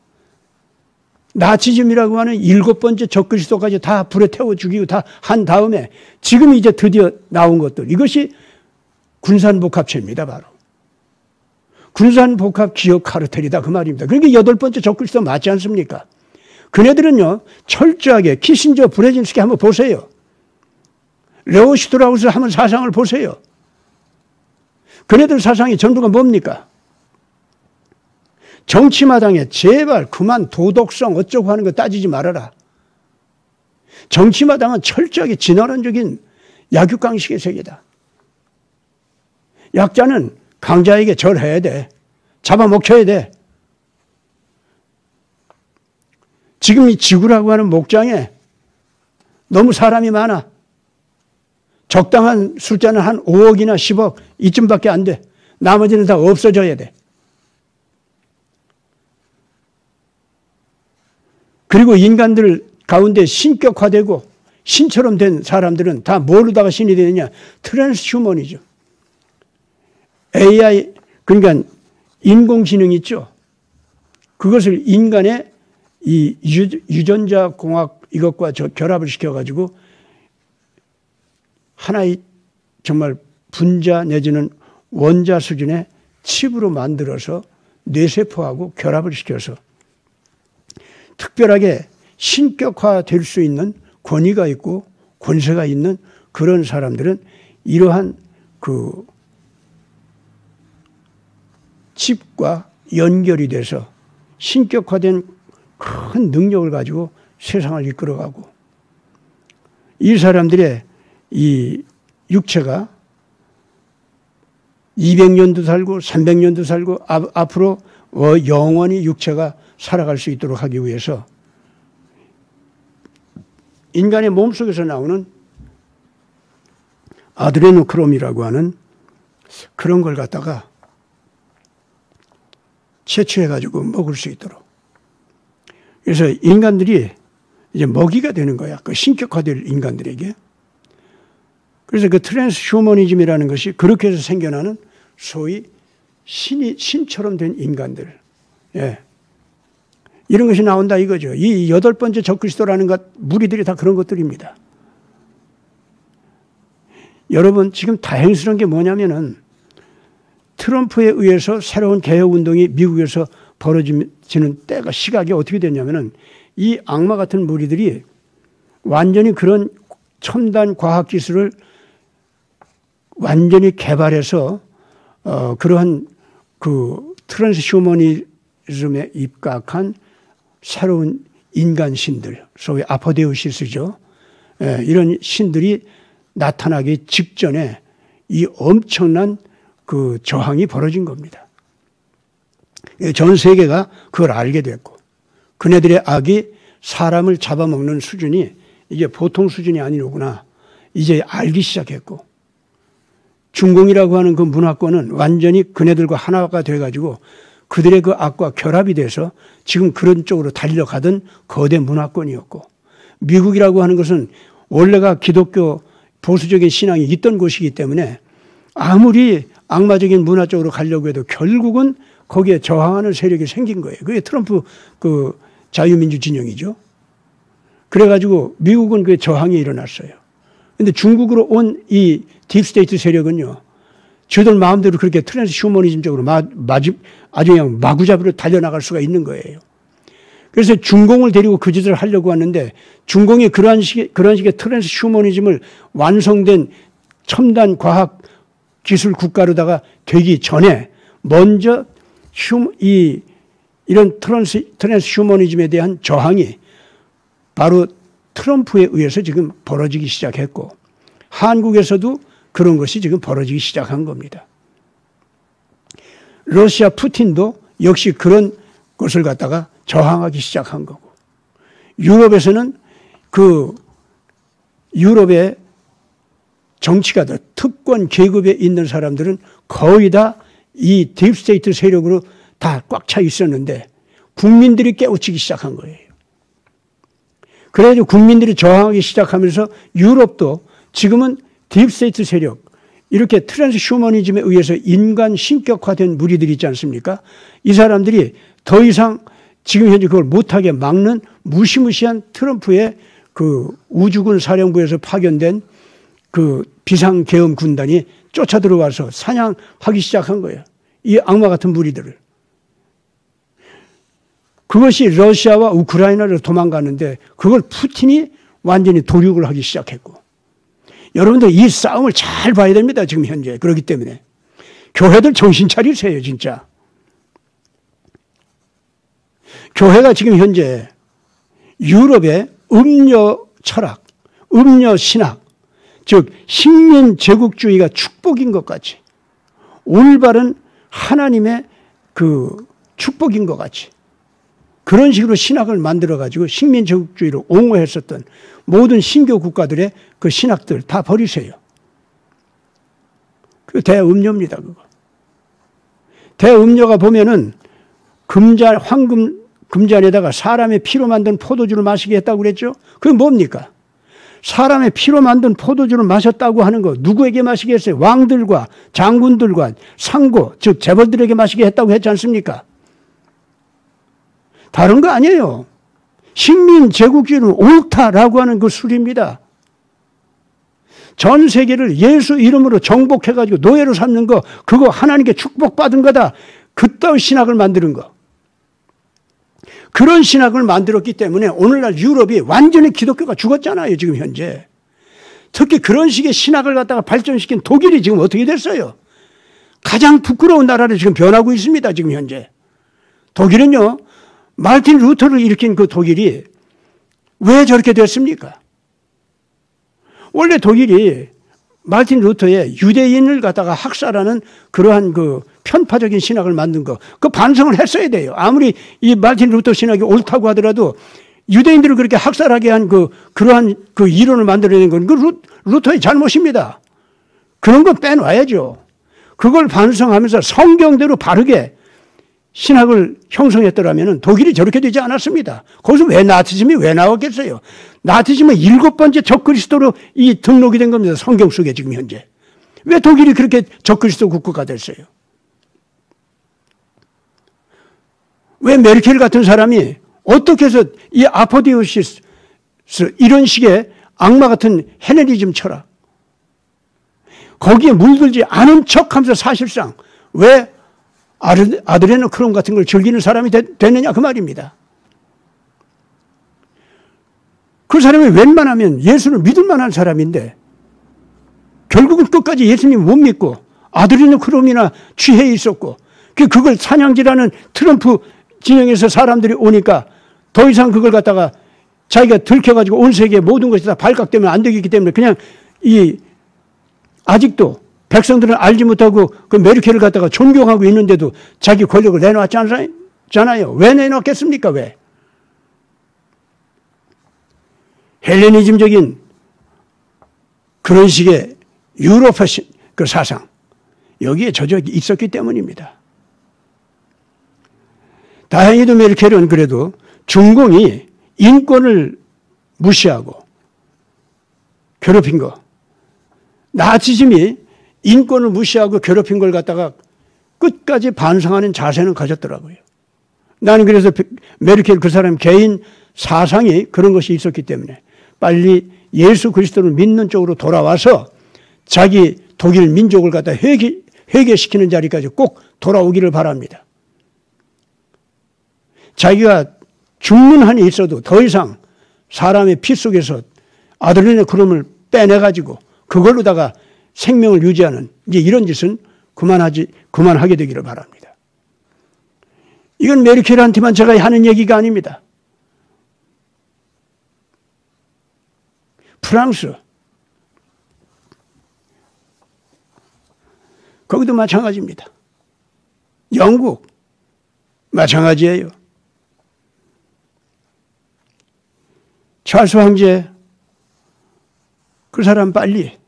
나치즘이라고 하는 7번째 적그리스도까지 다 불에 태워 죽이고 다 한 다음에 지금 이제 드디어 나온 것들 이것이 군산복합체입니다. 바로. 군산복합 기억 카르텔이다 그 말입니다. 그러니까 8번째 적그리스도 맞지 않습니까? 그네들은요 철저하게 키신저 브레진스키 한번 보세요. 레오 슈트라우스 한번 사상을 보세요. 그네들 사상이 전부가 뭡니까? 정치마당에 제발 그만 도덕성 어쩌고 하는 거 따지지 말아라. 정치마당은 철저하게 진화론적인 약육강식의 세계다. 약자는 강자에게 절해야 돼. 잡아먹혀야 돼. 지금 이 지구라고 하는 목장에 너무 사람이 많아. 적당한 숫자는 한 5억이나 10억 이쯤밖에 안 돼. 나머지는 다 없어져야 돼. 그리고 인간들 가운데 신격화되고 신처럼 된 사람들은 다 뭐로다가 신이 되느냐. 트랜스휴머니죠. AI 그러니까 인공지능 있죠. 그것을 인간의 이 유전자 공학 이것과 결합을 시켜가지고 하나의 정말 분자 내지는 원자 수준의 칩으로 만들어서 뇌세포하고 결합을 시켜서 특별하게 신격화될 수 있는 권위가 있고 권세가 있는 그런 사람들은 이러한 그 칩과 연결이 돼서 신격화된 큰 능력을 가지고 세상을 이끌어가고 이 사람들의 이 육체가 200년도 살고 300년도 살고 앞으로 영원히 육체가 살아갈 수 있도록 하기 위해서 인간의 몸속에서 나오는 아드레노크롬이라고 하는 그런 걸 갖다가 채취해가지고 먹을 수 있도록. 그래서 인간들이 이제 먹이가 되는 거야. 그 신격화될 인간들에게. 그래서 그 트랜스휴머니즘이라는 것이 그렇게 해서 생겨나는 소위 신처럼 된 인간들. 예. 이런 것이 나온다 이거죠. 이 8번째 적그리스도라는 것, 무리들이 다 그런 것들입니다. 여러분, 지금 다행스러운 게 뭐냐면은 트럼프에 의해서 새로운 개혁운동이 미국에서 벌어지는 때가 시각이 어떻게 됐냐면은 이 악마 같은 무리들이 완전히 그런 첨단 과학기술을 완전히 개발해서 그러한 그 트랜스휴머니즘에 입각한 새로운 인간 신들, 소위 아포데우시스죠. 이런 신들이 나타나기 직전에 이 엄청난 그 저항이 벌어진 겁니다. 전 세계가 그걸 알게 됐고 그네들의 악이 사람을 잡아먹는 수준이 이게 보통 수준이 아니로구나. 이제 알기 시작했고 중공이라고 하는 그 문화권은 완전히 그네들과 하나가 돼가지고 그들의 그 악과 결합이 돼서 지금 그런 쪽으로 달려가던 거대 문화권이었고 미국이라고 하는 것은 원래가 기독교 보수적인 신앙이 있던 곳이기 때문에 아무리 악마적인 문화 쪽으로 가려고 해도 결국은 거기에 저항하는 세력이 생긴 거예요. 그게 트럼프 그 자유민주 진영이죠. 그래가지고 미국은 그 저항이 일어났어요. 근데 중국으로 온 이 딥스테이트 세력은요, 저들 마음대로 그렇게 트랜스 휴머니즘적으로 아주 그냥 마구잡이로 달려나갈 수가 있는 거예요. 그래서 중공을 데리고 그 짓을 하려고 하는데 중공이 그런 식의 트랜스 휴머니즘을 완성된 첨단 과학 기술 국가로다가 되기 전에 먼저 이런 트랜스 휴머니즘에 대한 저항이 바로 트럼프에 의해서 지금 벌어지기 시작했고 한국에서도 그런 것이 지금 벌어지기 시작한 겁니다. 러시아 푸틴도 역시 그런 것을 갖다가 저항하기 시작한 거고 유럽에서는 그 유럽의 정치가들 특권 계급에 있는 사람들은 거의 다 이 딥스테이트 세력으로 다 꽉 차 있었는데 국민들이 깨우치기 시작한 거예요. 그래서 국민들이 저항하기 시작하면서 유럽도 지금은 딥스테이트 세력 이렇게 트랜스 휴머니즘에 의해서 인간 신격화된 무리들이 있지 않습니까? 이 사람들이 더 이상 지금 현재 그걸 못하게 막는 무시무시한 트럼프의 그 우주군 사령부에서 파견된 그 비상계엄 군단이 쫓아 들어와서 사냥하기 시작한 거예요. 이 악마 같은 무리들을. 그것이 러시아와 우크라이나로 도망가는데 그걸 푸틴이 완전히 도륙을 하기 시작했고 여러분들 이 싸움을 잘 봐야 됩니다. 지금 현재. 그렇기 때문에 교회들 정신 차리세요. 진짜. 교회가 지금 현재 유럽의 음녀 철학, 음녀 신학, 즉 식민 제국주의가 축복인 것 같이 올바른 하나님의 그 축복인 것 같이 그런 식으로 신학을 만들어가지고 식민 제국주의를 옹호했었던 모든 신교 국가들의 그 신학들 다 버리세요. 그 대음료입니다. 그거. 대음료가 보면은 황금 금잔에다가 사람의 피로 만든 포도주를 마시게 했다고 그랬죠? 그게 뭡니까? 사람의 피로 만든 포도주를 마셨다고 하는 거 누구에게 마시게 했어요? 왕들과 장군들과 상고, 즉 재벌들에게 마시게 했다고 했지 않습니까? 다른 거 아니에요. 식민 제국주의는 옳다라고 하는 그 술입니다. 전 세계를 예수 이름으로 정복해가지고 노예로 삼는 거 그거 하나님께 축복받은 거다. 그따위 신학을 만드는 거. 그런 신학을 만들었기 때문에 오늘날 유럽이 완전히 기독교가 죽었잖아요. 지금 현재. 특히 그런 식의 신학을 갖다가 발전시킨 독일이 지금 어떻게 됐어요? 가장 부끄러운 나라로 지금 변하고 있습니다. 지금 현재. 독일은요. 마르틴 루터를 일으킨 그 독일이 왜 저렇게 됐습니까? 원래 독일이 마르틴 루터의 유대인을 갖다가 학살하는 그러한 그 편파적인 신학을 만든 거, 그 반성을 했어야 돼요. 아무리 이 마르틴 루터 신학이 옳다고 하더라도 유대인들을 그렇게 학살하게 한 그러한 그 이론을 만들어낸 건 그 루터의 잘못입니다. 그런 건 빼놔야죠. 그걸 반성하면서 성경대로 바르게 신학을 형성했더라면 독일이 저렇게 되지 않았습니다. 거기서 왜 나치즘이 왜 나왔겠어요? 나치즘은 7번째 적그리스도로 이 등록이 된 겁니다. 성경 속에 지금 현재. 왜 독일이 그렇게 적그리스도 국가가 됐어요? 왜 메르켈 같은 사람이 어떻게 해서 이 아포디오시스 이런 식의 악마 같은 헤네리즘 철학 거기에 물들지 않은 척하면서 사실상 왜 아드레노크롬 같은 걸 즐기는 사람이 됐느냐 그 말입니다. 그 사람이 웬만하면 예수를 믿을 만한 사람인데 결국은 끝까지 예수님 못 믿고 아드레노크롬이나 취해 있었고 그걸 사냥질하는 트럼프 진영에서 사람들이 오니까 더 이상 그걸 갖다가 자기가 들켜가지고 온 세계 모든 것이 다 발각되면 안 되기 때문에 그냥 아직도 백성들은 알지 못하고 그 메르켈을 갖다가 존경하고 있는데도 자기 권력을 내놓았지 않아요? 왜 내놓았겠습니까? 왜? 헬레니즘적인 그런 식의 유럽화 그 사상, 여기에 젖어 있었기 때문입니다. 다행히도 메르켈은 그래도 중공이 인권을 무시하고 괴롭힌 거, 나치즘이 인권을 무시하고 괴롭힌 걸 갖다가 끝까지 반성하는 자세는 가졌더라고요. 나는 그래서 메르켈 그 사람 개인 사상이 그런 것이 있었기 때문에 빨리 예수 그리스도를 믿는 쪽으로 돌아와서 자기 독일 민족을 갖다 회개시키는 자리까지 꼭 돌아오기를 바랍니다. 자기가 죽는 한이 있어도 더 이상 사람의 피 속에서 아드레날린 크롬을 빼내가지고 그걸로다가 생명을 유지하는 이제 이런 짓은 그만하게 되기를 바랍니다. 이건 메르켈한테만 제가 하는 얘기가 아닙니다. 프랑스, 거기도 마찬가지입니다. 영국, 마찬가지예요. 찰스 황제, 그 사람 빨리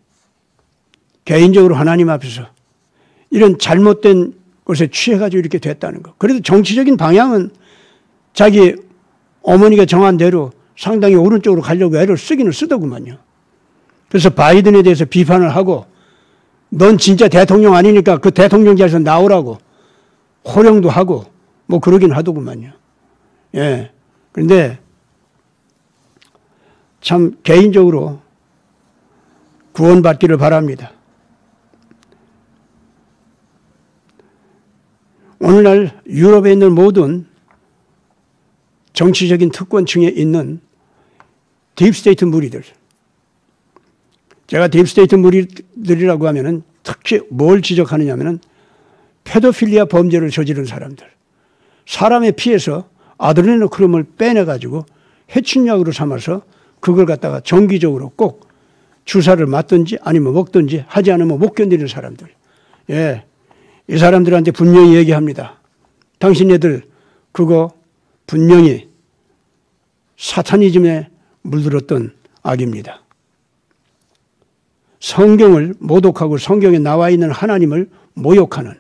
개인적으로 하나님 앞에서 이런 잘못된 것에 취해가지고 이렇게 됐다는 거. 그래도 정치적인 방향은 자기 어머니가 정한 대로 상당히 오른쪽으로 가려고 애를 쓰기는 쓰더구만요. 그래서 바이든에 대해서 비판을 하고 넌 진짜 대통령 아니니까 그 대통령자리에서 나오라고 호령도 하고 뭐 그러긴 하더구만요. 예. 그런데 참 개인적으로 구원받기를 바랍니다. 오늘날 유럽에 있는 모든 정치적인 특권층에 있는 딥스테이트 무리들, 제가 딥스테이트 무리들이라고 하면은 특히 뭘 지적하느냐 하면은 페도필리아 범죄를 저지른 사람들, 사람의 피에서 아드레날린 크롬을 빼내가지고 해충약으로 삼아서 그걸 갖다가 정기적으로 꼭 주사를 맞든지 아니면 먹든지 하지 않으면 못 견디는 사람들. 예. 이 사람들한테 분명히 얘기합니다. 당신네들 그거 분명히 사타니즘에 물들었던 악입니다. 성경을 모독하고 성경에 나와 있는 하나님을 모욕하는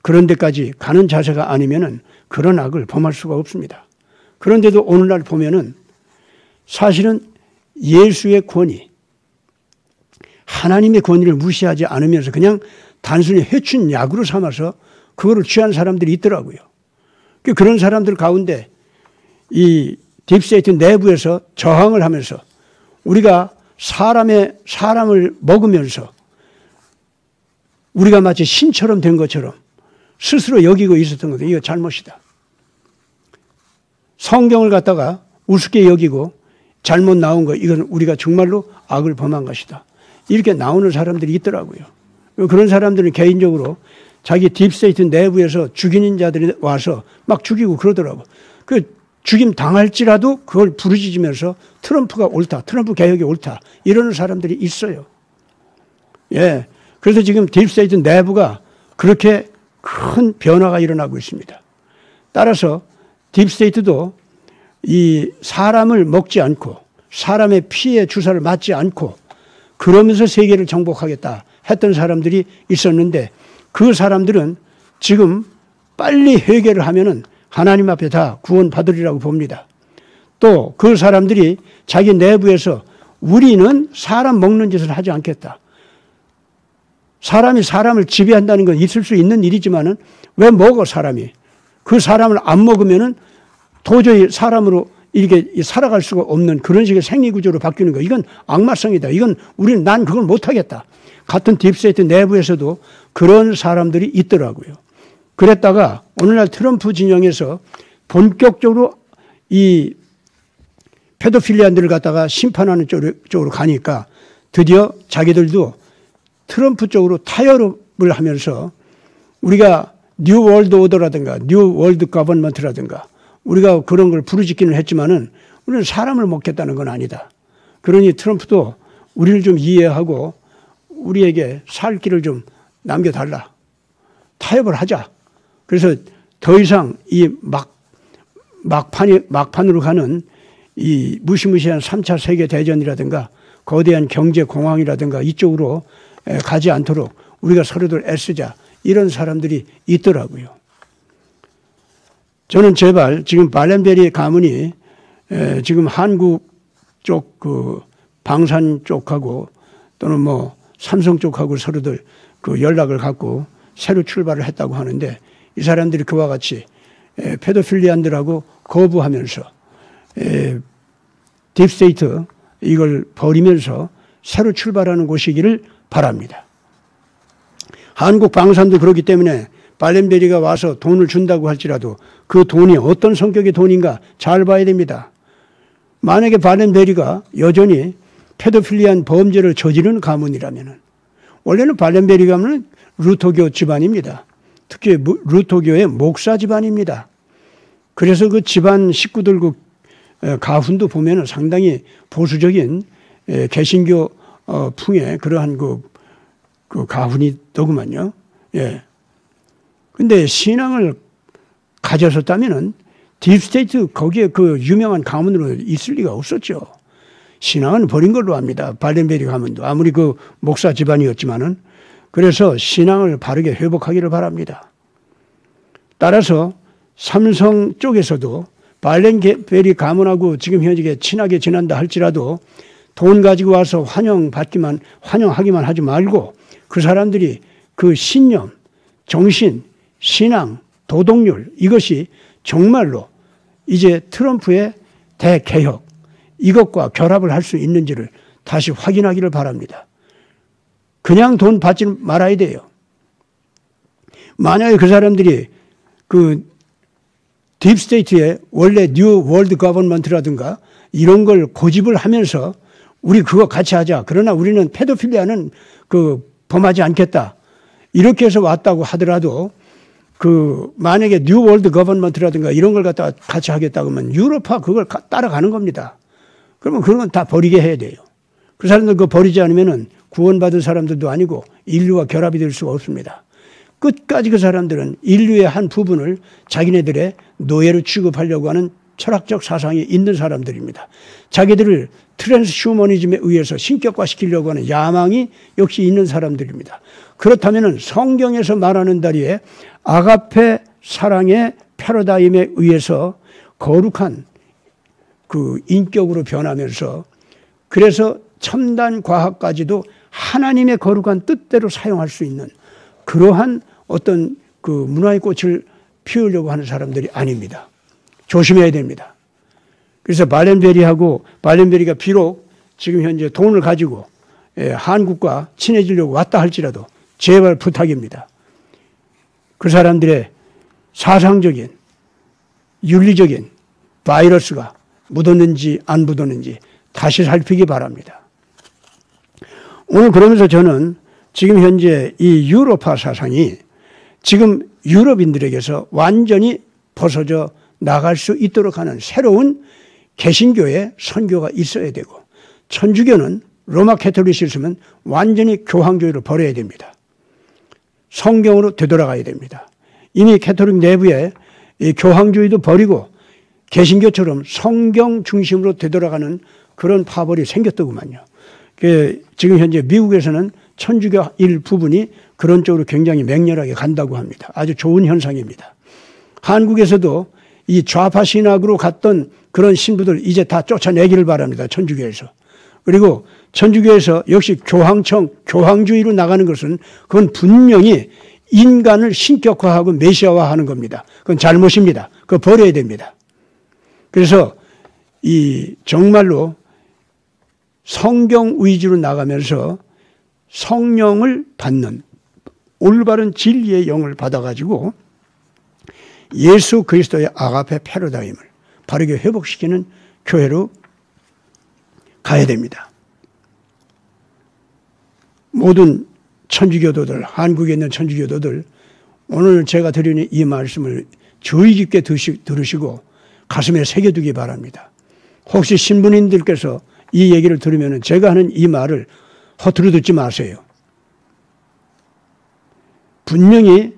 그런 데까지 가는 자세가 아니면은 그런 악을 범할 수가 없습니다. 그런데도 오늘날 보면은 사실은 예수의 권위, 하나님의 권위를 무시하지 않으면서 그냥 단순히 해춘 약으로 삼아서 그거를 취한 사람들이 있더라고요. 그런 사람들 가운데 이 딥스테이트 내부에서 저항을 하면서 우리가 사람을 먹으면서 우리가 마치 신처럼 된 것처럼 스스로 여기고 있었던 것도 이거 잘못이다. 성경을 갖다가 우습게 여기고 잘못 나온 거 이건 우리가 정말로 악을 범한 것이다. 이렇게 나오는 사람들이 있더라고요. 그런 사람들은 개인적으로 자기 딥스테이트 내부에서 죽이는 자들이 와서 막 죽이고 그러더라고. 그 죽임 당할지라도 그걸 부르짖으면서 트럼프가 옳다, 트럼프 개혁이 옳다 이러는 사람들이 있어요. 예, 그래서 지금 딥스테이트 내부가 그렇게 큰 변화가 일어나고 있습니다. 따라서 딥스테이트도 이 사람을 먹지 않고 사람의 피에 주사를 맞지 않고 그러면서 세계를 정복하겠다 했던 사람들이 있었는데 그 사람들은 지금 빨리 회개를 하면은 하나님 앞에 다 구원받으리라고 봅니다. 또 그 사람들이 자기 내부에서 우리는 사람 먹는 짓을 하지 않겠다. 사람이 사람을 지배한다는 건 있을 수 있는 일이지만은 왜 먹어 사람이. 그 사람을 안 먹으면은 도저히 사람으로 이렇게 살아갈 수가 없는 그런 식의 생리구조로 바뀌는 거. 이건 악마성이다. 이건 난 그걸 못하겠다. 같은 딥스테이트 내부에서도 그런 사람들이 있더라고요. 그랬다가 오늘날 트럼프 진영에서 본격적으로 이 페도필리안들을 갖다가 심판하는 쪽으로 가니까 드디어 자기들도 트럼프 쪽으로 타협을 하면서 우리가 뉴 월드 오더라든가 뉴 월드 거버먼트라든가 우리가 그런 걸 부르짖기는 했지만은 우리는 사람을 먹겠다는 건 아니다. 그러니 트럼프도 우리를 좀 이해하고 우리에게 살 길을 좀 남겨달라. 타협을 하자. 그래서 더 이상 이 막판으로 가는 이 무시무시한 3차 세계대전이라든가 거대한 경제공황이라든가 이쪽으로 가지 않도록 우리가 서로들 애쓰자, 이런 사람들이 있더라고요. 저는 제발 지금 발렌베리 가문이 지금 한국 쪽 그 방산 쪽하고 또는 뭐 삼성 쪽하고 서로들 그 연락을 갖고 새로 출발을 했다고 하는데, 이 사람들이 그와 같이 페도필리안들하고 거부하면서 딥스테이트 이걸 버리면서 새로 출발하는 곳이기를 바랍니다. 한국 방산도 그렇기 때문에 발렌베리가 와서 돈을 준다고 할지라도 그 돈이 어떤 성격의 돈인가 잘 봐야 됩니다. 만약에 발렌베리가 여전히 페도필리안 범죄를 저지르는 가문이라면, 원래는 발렌베리 가문은 루터교 집안입니다. 특히 루터교의 목사 집안입니다. 그래서 그 집안 식구들 그 가훈도 보면은 상당히 보수적인 개신교 풍의 그러한 그 가훈이 더구만요. 예. 근데 신앙을 가졌었다면은 딥스테이트 거기에 그 유명한 가문으로 있을 리가 없었죠. 신앙은 버린 걸로 압니다. 발렌베리 가문도 아무리 그 목사 집안이었지만은. 그래서 신앙을 바르게 회복하기를 바랍니다. 따라서 삼성 쪽에서도 발렌베리 가문하고 지금 현재 친하게 지낸다 할지라도 돈 가지고 와서 환영하기만 하지 말고 그 사람들이 그 신념, 정신, 신앙, 도덕률, 이것이 정말로 이제 트럼프의 대개혁, 이것과 결합을 할 수 있는지를 다시 확인하기를 바랍니다. 그냥 돈 받지 말아야 돼요. 만약에 그 사람들이 그 딥스테이트의 원래 뉴 월드 거버먼트라든가 이런 걸 고집을 하면서 우리 그거 같이 하자, 그러나 우리는 페도필리아는 그 범하지 않겠다, 이렇게 해서 왔다고 하더라도 그 만약에 뉴 월드 거버먼트라든가 이런 걸 갖다가 같이 하겠다고 하면 유럽파 그걸 따라가는 겁니다. 그러면 그런 건 다 버리게 해야 돼요. 그 사람들 그거 버리지 않으면은 구원받은 사람들도 아니고 인류와 결합이 될 수가 없습니다. 끝까지 그 사람들은 인류의 한 부분을 자기네들의 노예로 취급하려고 하는 철학적 사상이 있는 사람들입니다. 자기들을 트랜스휴머니즘에 의해서 신격화시키려고 하는 야망이 역시 있는 사람들입니다. 그렇다면 성경에서 말하는 다리에 아가페 사랑의 패러다임에 의해서 거룩한 그 인격으로 변하면서, 그래서 첨단 과학까지도 하나님의 거룩한 뜻대로 사용할 수 있는 그러한 어떤 그 문화의 꽃을 피우려고 하는 사람들이 아닙니다. 조심해야 됩니다. 그래서 발렌베리가 비록 지금 현재 돈을 가지고 한국과 친해지려고 왔다 할지라도 제발 부탁입니다. 그 사람들의 사상적인 윤리적인 바이러스가 묻었는지 안 묻었는지 다시 살피기 바랍니다. 오늘 그러면서 저는 지금 현재 이 유럽화 사상이 지금 유럽인들에게서 완전히 벗어져 나갈 수 있도록 하는 새로운 개신교의 선교가 있어야 되고, 천주교는 로마 캐톨릭이었으면 완전히 교황주의를 버려야 됩니다. 성경으로 되돌아가야 됩니다. 이미 캐톨릭 내부에 이 교황주의도 버리고 개신교처럼 성경 중심으로 되돌아가는 그런 파벌이 생겼더구만요. 지금 현재 미국에서는 천주교 일부분이 그런 쪽으로 굉장히 맹렬하게 간다고 합니다. 아주 좋은 현상입니다. 한국에서도 이 좌파 신학으로 갔던 그런 신부들 이제 다 쫓아내기를 바랍니다. 천주교에서. 그리고 천주교에서 역시 교황주의로 나가는 것은 그건 분명히 인간을 신격화하고 메시아화하는 겁니다. 그건 잘못입니다. 그거 버려야 됩니다. 그래서 이 정말로 성경 위주로 나가면서 성령을 받는 올바른 진리의 영을 받아가지고 예수 그리스도의 아가페 패러다임을 바르게 회복시키는 교회로 가야 됩니다. 모든 천주교도들, 한국에 있는 천주교도들, 오늘 제가 드리는 이 말씀을 주의 깊게 들으시고 가슴에 새겨두기 바랍니다. 혹시 신부님들께서 이 얘기를 들으면 제가 하는 이 말을 허투루 듣지 마세요. 분명히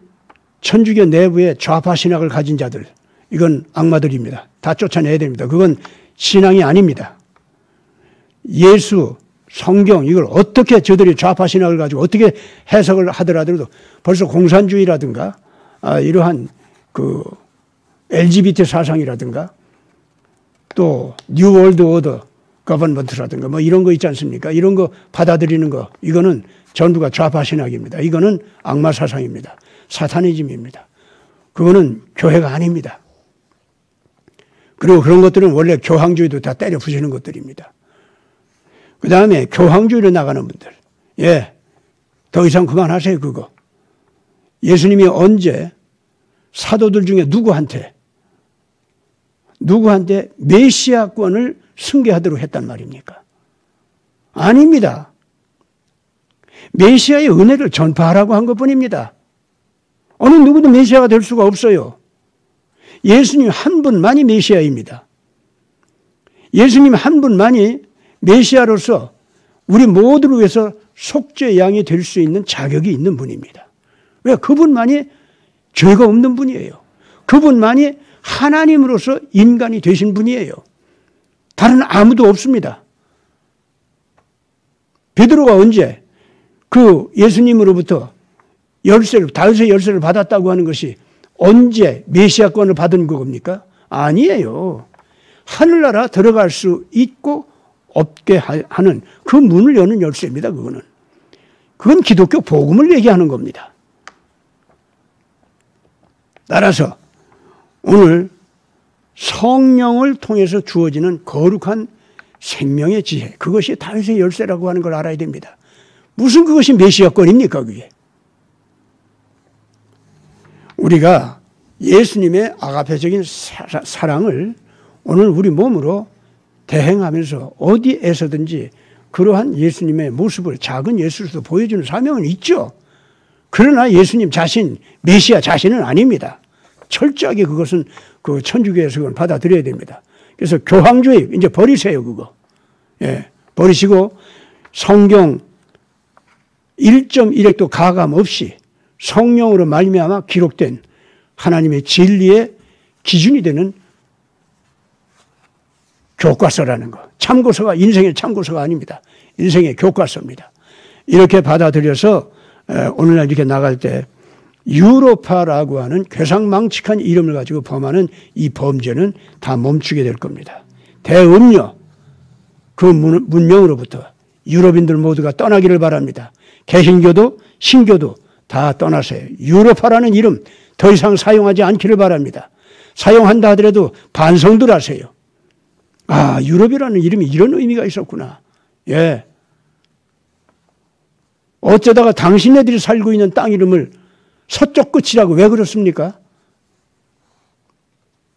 천주교 내부에 좌파 신학을 가진 자들, 이건 악마들입니다. 다 쫓아내야 됩니다. 그건 신앙이 아닙니다. 예수, 성경 이걸 어떻게 저들이 좌파 신학을 가지고 어떻게 해석을 하더라도 벌써 공산주의라든가 이러한 그 LGBT 사상이라든가 또 뉴 월드 오더 거버먼트라든가 뭐 이런 거 있지 않습니까? 이런 거 받아들이는 거 이거는 전부가 좌파 신학입니다. 이거는 악마 사상입니다. 사타니즘입니다. 그거는 교회가 아닙니다. 그리고 그런 것들은 원래 교황주의도 다 때려 부수는 것들입니다. 그 다음에 교황주의로 나가는 분들. 예. 더 이상 그만하세요, 그거. 예수님이 언제 사도들 중에 누구한테 메시아권을 승계하도록 했단 말입니까? 아닙니다. 메시아의 은혜를 전파하라고 한 것뿐입니다. 어느 누구도 메시아가 될 수가 없어요. 예수님 한 분만이 메시아입니다. 예수님 한 분만이 메시아로서 우리 모두를 위해서 속죄 양이 될 수 있는 자격이 있는 분입니다. 왜? 그분만이 죄가 없는 분이에요. 그분만이 하나님으로서 인간이 되신 분이에요. 다른 아무도 없습니다. 베드로가 언제 그 예수님으로부터 다윗의 열쇠를 받았다고 하는 것이 언제 메시아권을 받은 겁니까? 아니에요. 하늘나라 들어갈 수 있고 없게 하는 그 문을 여는 열쇠입니다. 그건 기독교 복음을 얘기하는 겁니다. 따라서 오늘 성령을 통해서 주어지는 거룩한 생명의 지혜, 그것이 다윗의 열쇠라고 하는 걸 알아야 됩니다. 무슨 그것이 메시아권입니까, 그게? 우리가 예수님의 아가페적인 사랑을 오늘 우리 몸으로 대행하면서 어디에서든지 그러한 예수님의 모습을 작은 예수로서 보여주는 사명은 있죠. 그러나 예수님 자신, 메시아 자신은 아닙니다. 철저하게 그것은 그 천주교에서 그건 받아들여야 됩니다. 그래서 교황주의 이제 버리세요, 그거. 예, 버리시고 성경 1.1획도 가감 없이 성령으로 말미암아 기록된 하나님의 진리의 기준이 되는 교과서라는 거. 참고서가 인생의 참고서가 아닙니다. 인생의 교과서입니다. 이렇게 받아들여서 오늘날 이렇게 나갈 때 유로파라고 하는 괴상망측한 이름을 가지고 범하는 이 범죄는 다 멈추게 될 겁니다. 대음료 그 문명으로부터 유럽인들 모두가 떠나기를 바랍니다. 개신교도 신교도 다 떠나세요. 유로파라는 이름 더 이상 사용하지 않기를 바랍니다. 사용한다 하더라도 반성들 하세요. 아, 유럽이라는 이름이 이런 의미가 있었구나. 예. 어쩌다가 당신네들이 살고 있는 땅 이름을 서쪽 끝이라고 왜 그렇습니까?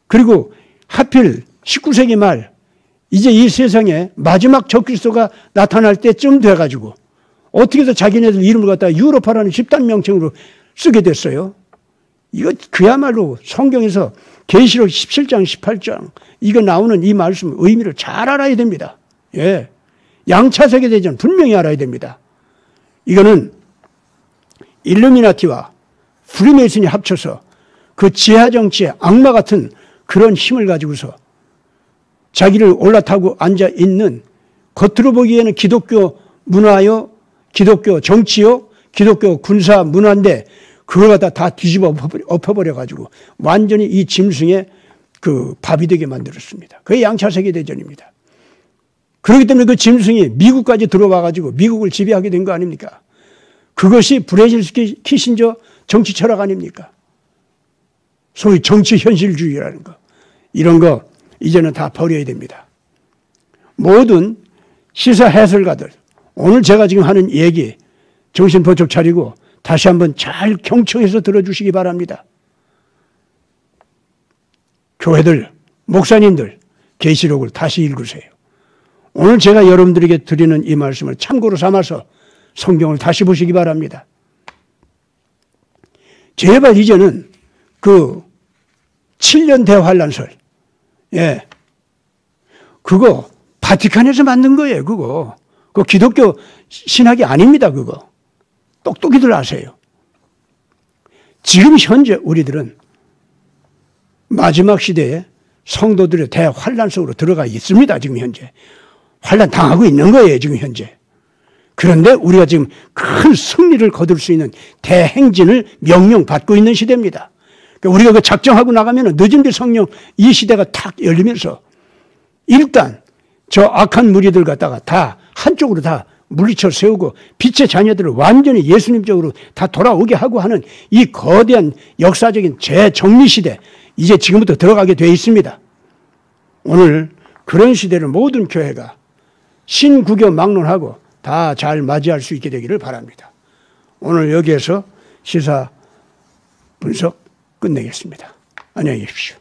그리고 하필 19세기 말 이제 이 세상에 마지막 적그리스도가 나타날 때쯤 돼가지고 어떻게 해서 자기네들 이름을 갖다가 유로파라는 집단 명칭으로 쓰게 됐어요. 이거 그야말로 성경에서 계시록 17장 18장 이거 나오는 이 말씀 의미를 잘 알아야 됩니다. 예, 양차 세계대전 분명히 알아야 됩니다. 이거는 일루미나티와 프리메이슨이 합쳐서 그 지하 정치의 악마 같은 그런 힘을 가지고서 자기를 올라타고 앉아 있는 겉으로 보기에는 기독교 문화요, 기독교 정치요, 기독교 군사 문화인데 그걸 갖다 다 뒤집어 엎어버려 가지고 완전히 이 짐승의 그 밥이 되게 만들었습니다. 그게 양차 세계 대전입니다. 그렇기 때문에 그 짐승이 미국까지 들어와 가지고 미국을 지배하게 된 거 아닙니까? 그것이 브레질 키신저 정치 철학 아닙니까? 소위 정치 현실주의라는 거. 이런 거 이제는 다 버려야 됩니다. 모든 시사 해설가들, 오늘 제가 지금 하는 얘기 정신 번쩍 차리고 다시 한번 잘 경청해서 들어주시기 바랍니다. 교회들, 목사님들, 계시록을 다시 읽으세요. 오늘 제가 여러분들에게 드리는 이 말씀을 참고로 삼아서 성경을 다시 보시기 바랍니다. 제발 이제는 그 7년 대환란설, 예, 그거 바티칸에서 만든 거예요. 그거 기독교 신학이 아닙니다. 그거 똑똑히들 아세요. 지금 현재 우리들은 마지막 시대에 성도들의 대환란 속으로 들어가 있습니다. 지금 현재. 환란 당하고 있는 거예요. 지금 현재. 그런데 우리가 지금 큰 승리를 거둘 수 있는 대행진을 명령받고 있는 시대입니다. 그러니까 우리가 그 작정하고 나가면 늦은 뒤 성령 이 시대가 탁 열리면서 일단 저 악한 무리들 갖다가 다 한쪽으로 다 물리쳐 세우고 빛의 자녀들을 완전히 예수님 쪽으로 다 돌아오게 하고 하는 이 거대한 역사적인 재정리 시대, 이제 지금부터 들어가게 되어 있습니다. 오늘 그런 시대를 모든 교회가 신구교 막론하고 다 잘 맞이할 수 있게 되기를 바랍니다. 오늘 여기에서 시사 분석 끝내겠습니다. 안녕히 계십시오.